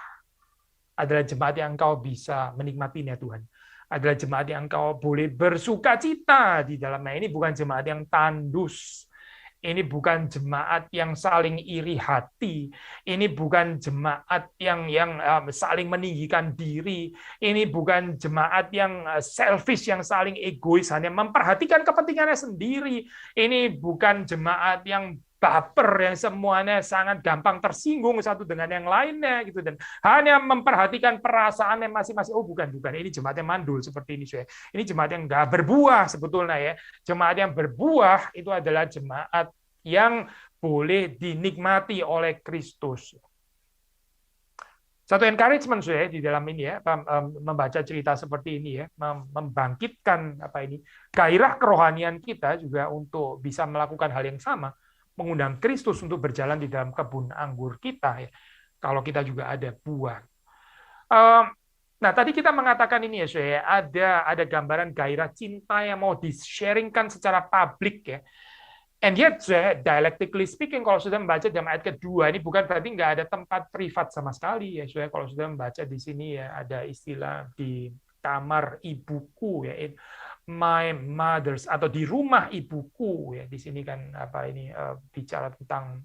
Speaker 1: adalah jemaat yang engkau bisa menikmatinya Tuhan, adalah jemaat yang engkau boleh bersuka cita di dalamnya. Ini bukan jemaat yang tandus. Ini bukan jemaat yang saling iri hati. Ini bukan jemaat yang saling meninggikan diri. Ini bukan jemaat yang selfish, yang saling egois, hanya memperhatikan kepentingannya sendiri. Ini bukan jemaat yang baper, yang semuanya sangat gampang tersinggung satu dengan yang lainnya gitu, dan hanya memperhatikan perasaannya masing-masing. Oh bukan, ini jemaat yang mandul seperti ini. Ini jemaat yang nggak berbuah sebetulnya ya. Jemaat yang berbuah itu adalah jemaat yang boleh dinikmati oleh Kristus. Satu encouragement saya di dalam ini ya, membaca cerita seperti ini ya, membangkitkan gairah kerohanian kita juga untuk bisa melakukan hal yang sama, mengundang Kristus untuk berjalan di dalam kebun anggur kita ya, kalau kita juga ada buah. Nah, tadi kita mengatakan ini ya, saya ada gambaran gairah cinta yang mau di-sharingkan secara publik ya. And yet, dialectically speaking, kalau sudah membaca dalam ayat kedua, ini bukan berarti nggak ada tempat privat sama sekali ya. Kalau sudah membaca di sini ya, ada istilah di kamar ibuku ya, my mother's, atau di rumah ibuku ya. Di sini kan bicara tentang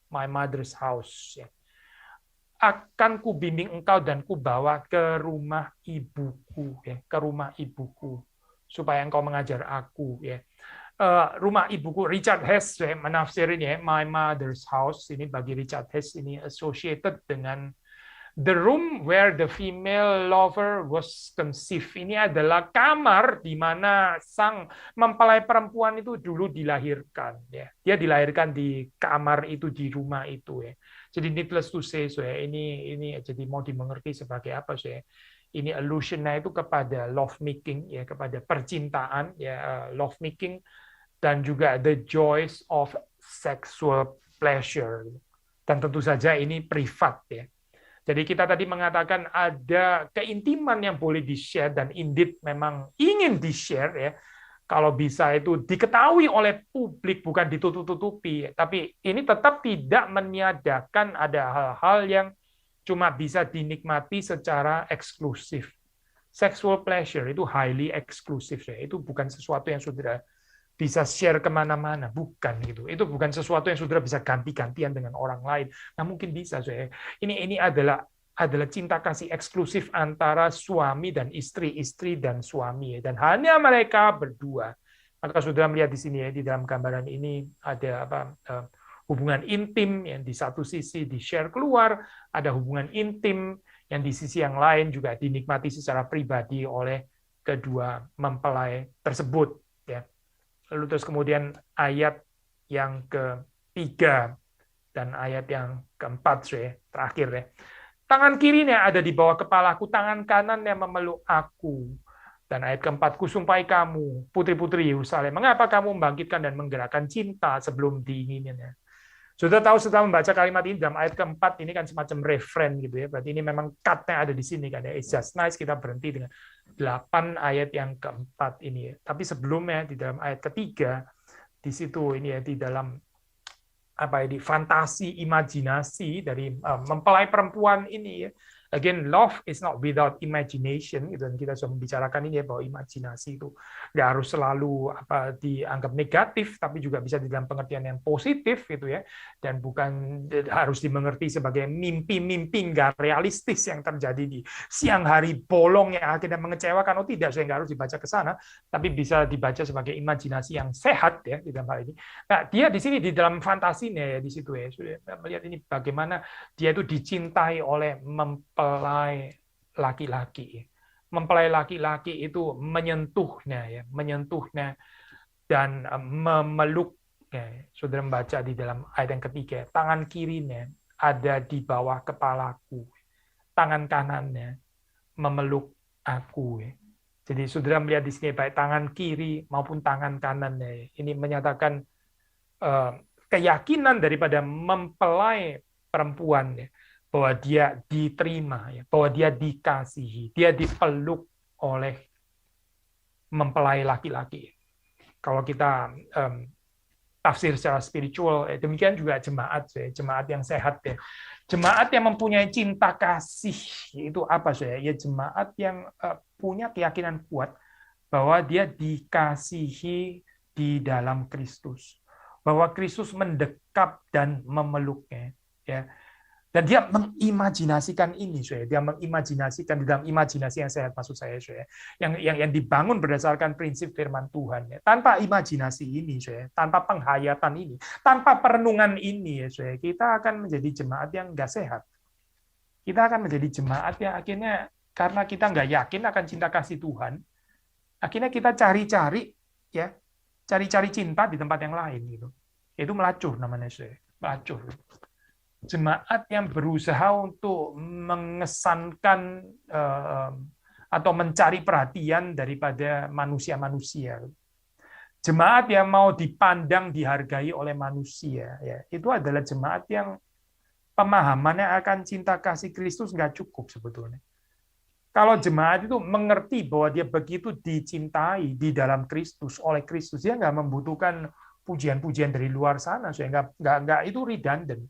Speaker 1: my mother's house ya. Akan kubimbing engkau dan kubawa ke rumah ibuku ya, ke rumah ibuku supaya engkau mengajar aku ya. Rumah ibuku, Richard Hess menafsirin ya, my mother's house ini bagi Richard Hess ini associated dengan the room where the female lover was conceived. Ini adalah kamar di mana sang mempelai perempuan itu dulu dilahirkan ya. Dia dilahirkan di kamar itu, di rumah itu ya. Jadi needless to say ini jadi mau dimengerti sebagai apa sih? Ini allusion-nya itu kepada love making ya, kepada percintaan ya, love making, dan juga the joys of sexual pleasure. Dan tentu saja ini privat ya. Jadi kita tadi mengatakan ada keintiman yang boleh di-share dan indeed memang ingin di-share ya. Kalau bisa itu diketahui oleh publik, bukan ditutup-tutupi. Tapi ini tetap tidak meniadakan ada hal-hal yang cuma bisa dinikmati secara eksklusif. Sexual pleasure itu highly eksklusif, ya. Itu bukan sesuatu yang saudara bisa share kemana-mana, bukan gitu. Itu bukan sesuatu yang saudara bisa ganti-gantian dengan orang lain. Nah mungkin bisa, saya. Ini adalah cinta kasih eksklusif antara suami dan istri dan suami, dan hanya mereka berdua. Maka saudara melihat di sini, ya, di dalam gambaran ini ada hubungan intim yang di satu sisi di-share keluar, ada hubungan intim yang di sisi yang lain juga dinikmati secara pribadi oleh kedua mempelai tersebut, ya. Lalu terus kemudian ayat yang ketiga dan ayat yang keempat, terakhir, ya. Tangan kirinya ada di bawah kepalaku, tangan kanannya memeluk aku. Dan ayat keempat, kusumpahi kamu, putri-putri Yerusalem, mengapa kamu membangkitkan dan menggerakkan cinta sebelum diinginnya? Sudah tahu setelah membaca kalimat ini dalam ayat keempat, ini kan semacam referen gitu, ya. Berarti ini memang cut-nya ada di sini kan, ya. It's just nice kita berhenti dengan 8 ayat yang keempat ini, ya. Tapi sebelumnya di dalam ayat ketiga, di situ ini, ya, di dalam di fantasi imajinasi dari mempelai perempuan ini, ya. Again, love is not without imagination, gitu. Dan kita sudah membicarakan ini, ya, bahwa imajinasi itu nggak harus selalu dianggap negatif, tapi juga bisa di dalam pengertian yang positif, gitu, ya. Dan bukan harus dimengerti sebagai mimpi-mimpi nggak realistis yang terjadi di siang hari bolong yang akhirnya mengecewakan. Oh tidak, saya nggak harus dibaca ke sana, tapi bisa dibaca sebagai imajinasi yang sehat, ya, di dalam hal ini. Nah, dia di sini di dalam fantasinya, ya, di situ, ya, sudah melihat ini bagaimana dia itu dicintai oleh mempelai laki-laki. Mempelai laki-laki itu menyentuhnya, dan memeluknya. Saudara membaca di dalam ayat yang ketiga, tangan kirinya ada di bawah kepalaku, tangan kanannya memeluk aku. Jadi saudara melihat di sini baik tangan kiri maupun tangan kanannya. Ini menyatakan keyakinan daripada mempelai perempuan, ya, bahwa dia diterima, ya, bahwa dia dikasihi, dia dipeluk oleh mempelai laki-laki. Kalau kita tafsir secara spiritual, demikian juga jemaat, ya, jemaat yang sehat, ya. Jemaat yang mempunyai cinta kasih itu apa, saya? Ya jemaat yang punya keyakinan kuat bahwa dia dikasihi di dalam Kristus, bahwa Kristus mendekap dan memeluknya, ya. Dan dia mengimajinasikan ini, dia mengimajinasikan di dalam imajinasi yang sehat, maksud saya, yang dibangun berdasarkan prinsip firman Tuhan, ya. Tanpa imajinasi ini, tanpa penghayatan ini, tanpa perenungan ini, ya, kita akan menjadi jemaat yang nggak sehat. Kita akan menjadi jemaat yang akhirnya karena kita nggak yakin akan cinta kasih Tuhan, akhirnya kita cari-cari, ya, cari-cari cinta di tempat yang lain, gitu. Itu melacur namanya, melacur. Jemaat yang berusaha untuk mengesankan atau mencari perhatian daripada manusia-manusia. Jemaat yang mau dipandang, dihargai oleh manusia, ya, itu adalah jemaat yang pemahamannya akan cinta kasih Kristus nggak cukup sebetulnya. Kalau jemaat itu mengerti bahwa dia begitu dicintai di dalam Kristus, oleh Kristus, dia nggak membutuhkan pujian-pujian dari luar sana, nggak itu redundant.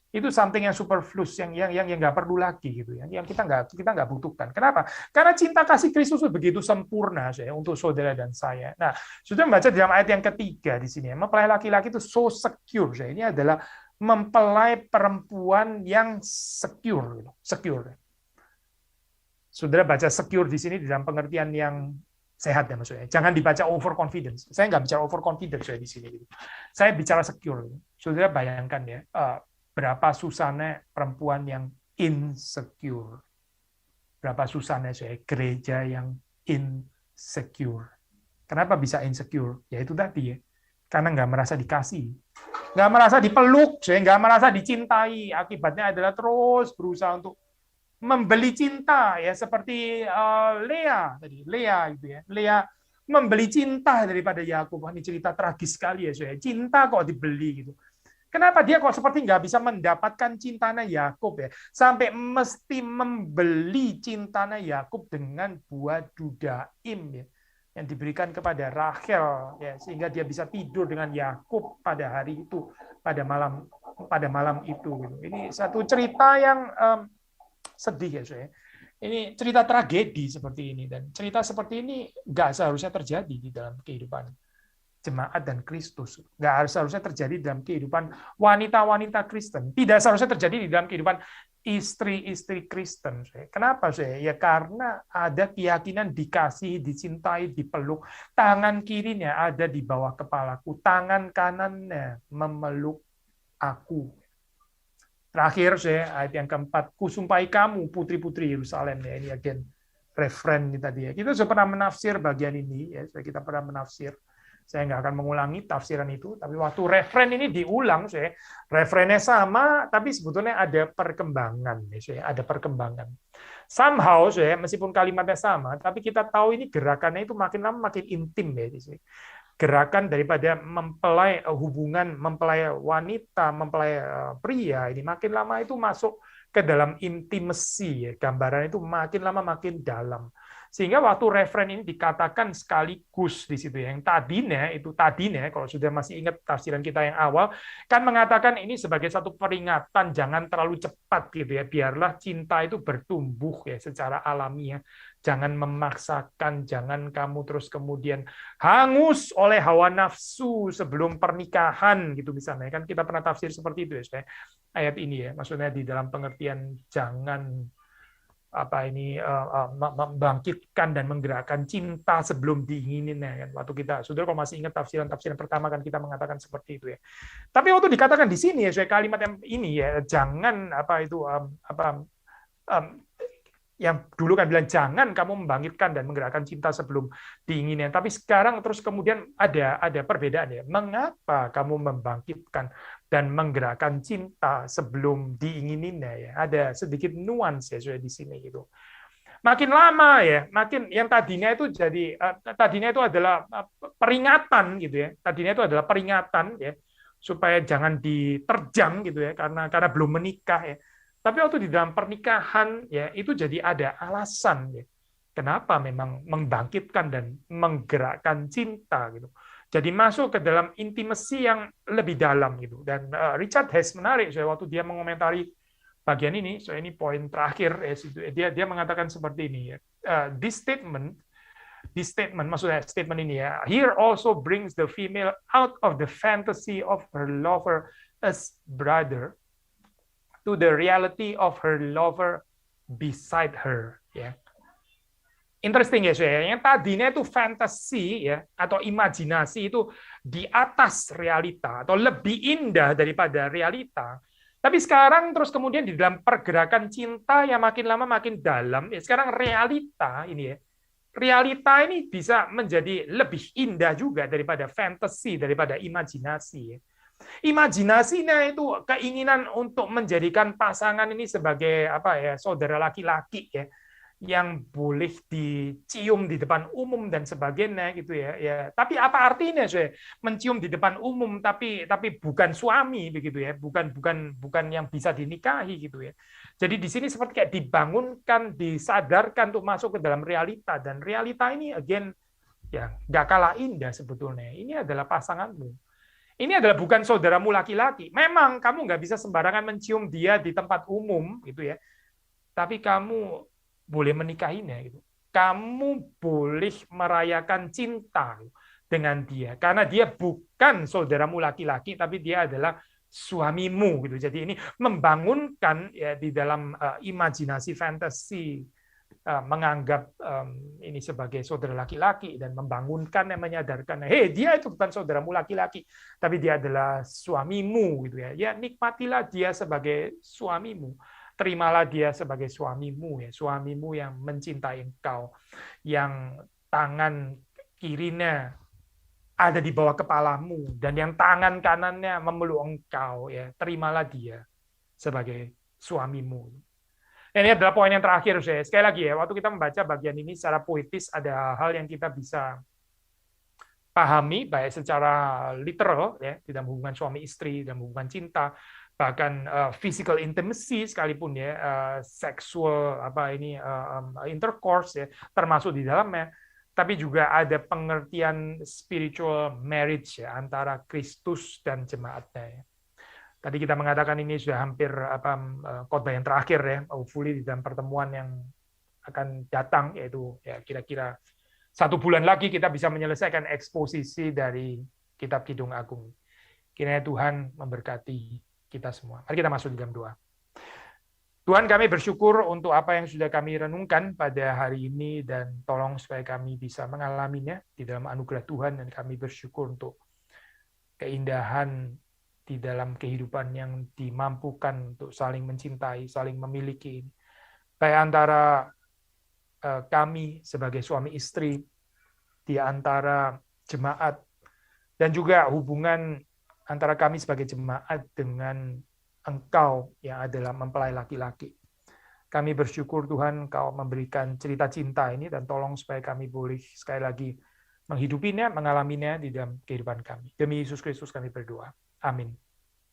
Speaker 1: Itu something yang superfluous, yang nggak perlu lagi, gitu, yang kita nggak butuhkan. Kenapa? Karena cinta kasih Kristus itu begitu sempurna, untuk saudara dan saya. Nah, sudah membaca dalam ayat yang ketiga di sini, mempelai laki-laki itu so secure. Ini adalah mempelai perempuan yang secure. Saudara baca secure di sini di dalam pengertian yang sehat, ya, maksudnya. Jangan dibaca overconfidence. Saya nggak bicara overconfidence, di sini. Saya bicara secure. Saudara bayangkan, ya, berapa susahnya perempuan yang insecure. Berapa susahnya, gereja yang insecure. Kenapa bisa insecure? Ya itu tadi, ya. Karena nggak merasa dikasih. Nggak merasa dipeluk, nggak merasa dicintai. Akibatnya adalah terus berusaha untuk membeli cinta, ya, seperti Lea tadi. Lea gitu, ya. Lea membeli cinta daripada Yakub. Ini cerita tragis sekali, ya, cinta kok dibeli gitu. Kenapa dia kok seperti nggak bisa mendapatkan cintanya Yakub, ya, sampai mesti membeli cintanya Yakub dengan buah dudaim, ya, yang diberikan kepada Rachel, ya, sehingga dia bisa tidur dengan Yakub pada hari itu, pada malam itu. Ini satu cerita yang sedih ya saya. Ini cerita tragedi seperti ini, dan cerita seperti ini nggak seharusnya terjadi di dalam kehidupan jemaat dan Kristus. Nggak seharusnya terjadi dalam kehidupan wanita-wanita Kristen. Tidak seharusnya terjadi di dalam kehidupan istri-istri Kristen. Kenapa sih? Ya karena ada keyakinan dikasihi, dicintai, dipeluk. Tangan kirinya ada di bawah kepalaku, tangan kanannya memeluk aku. Terakhir saya ayat yang keempat, kusumpahi kamu putri-putri Yerusalem, ya ini again referen tadi ya. Kita sudah pernah menafsir bagian ini ya, kita pernah menafsir. Saya nggak akan mengulangi tafsiran itu, tapi waktu referen ini diulang, saya referennya sama, tapi sebetulnya ada perkembangan, ya, ada perkembangan. Somehow, saya meskipun kalimatnya sama, tapi kita tahu ini gerakannya itu makin lama makin intim ya, gerakan daripada mempelai hubungan mempelai wanita, mempelai pria ini makin lama itu masuk ke dalam intimacy ya. Gambaran itu makin lama makin dalam. Sehingga waktu referen ini dikatakan sekaligus di situ yang tadinya kalau sudah masih ingat tafsiran kita yang awal kan mengatakan ini sebagai satu peringatan jangan terlalu cepat gitu ya, biarlah cinta itu bertumbuh ya secara alamiah. Jangan memaksakan, jangan kamu terus kemudian hangus oleh hawa nafsu sebelum pernikahan gitu misalnya. Kan kita pernah tafsir seperti itu ya, saya. Ayat ini ya, maksudnya di dalam pengertian jangan membangkitkan dan menggerakkan cinta sebelum diinginin ya kan. Waktu kita saudara kalau masih ingat tafsiran pertama kan kita mengatakan seperti itu ya. Tapi waktu dikatakan di sini ya, saya kalimat yang ini ya, jangan yang dulu kan bilang jangan kamu membangkitkan dan menggerakkan cinta sebelum diinginnya. Tapi sekarang terus kemudian ada perbedaan ya. Mengapa kamu membangkitkan dan menggerakkan cinta sebelum diingininya ya? Ada sedikit nuans ya di sini gitu. Makin lama ya, makin yang tadinya itu adalah peringatan gitu ya. Tadinya itu adalah peringatan ya supaya jangan diterjang gitu ya karena belum menikah ya. Tapi waktu di dalam pernikahan ya itu jadi ada alasan ya. Kenapa memang membangkitkan dan menggerakkan cinta gitu. Jadi masuk ke dalam intimasi yang lebih dalam gitu. Dan Richard Hess menarik waktu dia mengomentari bagian ini, ini poin terakhir ya, dia mengatakan seperti ini ya. This statement maksudnya statement ini ya. Here also brings the female out of the fantasy of her lover as brother to the reality of her lover beside her ya. Interesting ya saya. Yang tadinya itu fantasi ya atau imajinasi itu di atas realita atau lebih indah daripada realita. Tapi sekarang terus kemudian di dalam pergerakan cinta yang makin lama makin dalam, ya sekarang realita ini ya. Realita ini bisa menjadi lebih indah juga daripada fantasi, daripada imajinasi ya. Imajinasinya itu keinginan untuk menjadikan pasangan ini sebagai saudara laki-laki ya yang boleh dicium di depan umum dan sebagainya gitu ya. Tapi apa artinya saya mencium di depan umum tapi bukan suami begitu ya, bukan yang bisa dinikahi gitu ya. Jadi di sini seperti kayak dibangunkan, disadarkan untuk masuk ke dalam realita, dan realita ini again ya nggak kalah indah sebetulnya. Ini adalah pasanganmu. Ini adalah bukan saudaramu laki-laki. Memang kamu nggak bisa sembarangan mencium dia di tempat umum, gitu ya. Tapi kamu boleh menikahinya, gitu. Kamu boleh merayakan cinta dengan dia, karena dia bukan saudaramu laki-laki, tapi dia adalah suamimu, gitu. Jadi ini membangunkan ya di dalam imajinasi fantasi. Menganggap ini sebagai saudara laki-laki dan membangunkan dan menyadarkan, hei dia itu bukan saudaramu laki-laki, tapi dia adalah suamimu gitu ya. Ya nikmatilah dia sebagai suamimu, terimalah dia sebagai suamimu ya, suamimu yang mencintai engkau, yang tangan kirinya ada di bawah kepalamu dan yang tangan kanannya memeluk engkau ya, terimalah dia sebagai suamimu. Ini adalah poin yang terakhir saya. Sekali lagi ya, waktu kita membaca bagian ini secara puitis ada hal yang kita bisa pahami baik secara literal ya, di dalam hubungan suami istri, dalam hubungan cinta, bahkan physical intimacy sekalipun ya, seksual intercourse ya, termasuk di dalamnya. Tapi juga ada pengertian spiritual marriage ya, antara Kristus dan jemaatnya ya. Tadi kita mengatakan ini sudah hampir khotbah yang terakhir ya, hopefully di dalam pertemuan yang akan datang, yaitu ya kira-kira 1 bulan lagi kita bisa menyelesaikan eksposisi dari Kitab Kidung Agung. Kiranya Tuhan memberkati kita semua. Mari kita masuk di dalam doa. Tuhan, kami bersyukur untuk apa yang sudah kami renungkan pada hari ini, dan tolong supaya kami bisa mengalaminya di dalam anugerah Tuhan, dan kami bersyukur untuk keindahan di dalam kehidupan yang dimampukan untuk saling mencintai, saling memiliki, baik antara kami sebagai suami istri, di antara jemaat, dan juga hubungan antara kami sebagai jemaat dengan Engkau yang adalah mempelai laki-laki. Kami bersyukur Tuhan Engkau memberikan cerita cinta ini, dan tolong supaya kami boleh sekali lagi menghidupinya, mengalaminya di dalam kehidupan kami. Demi Yesus Kristus kami berdoa. Amin.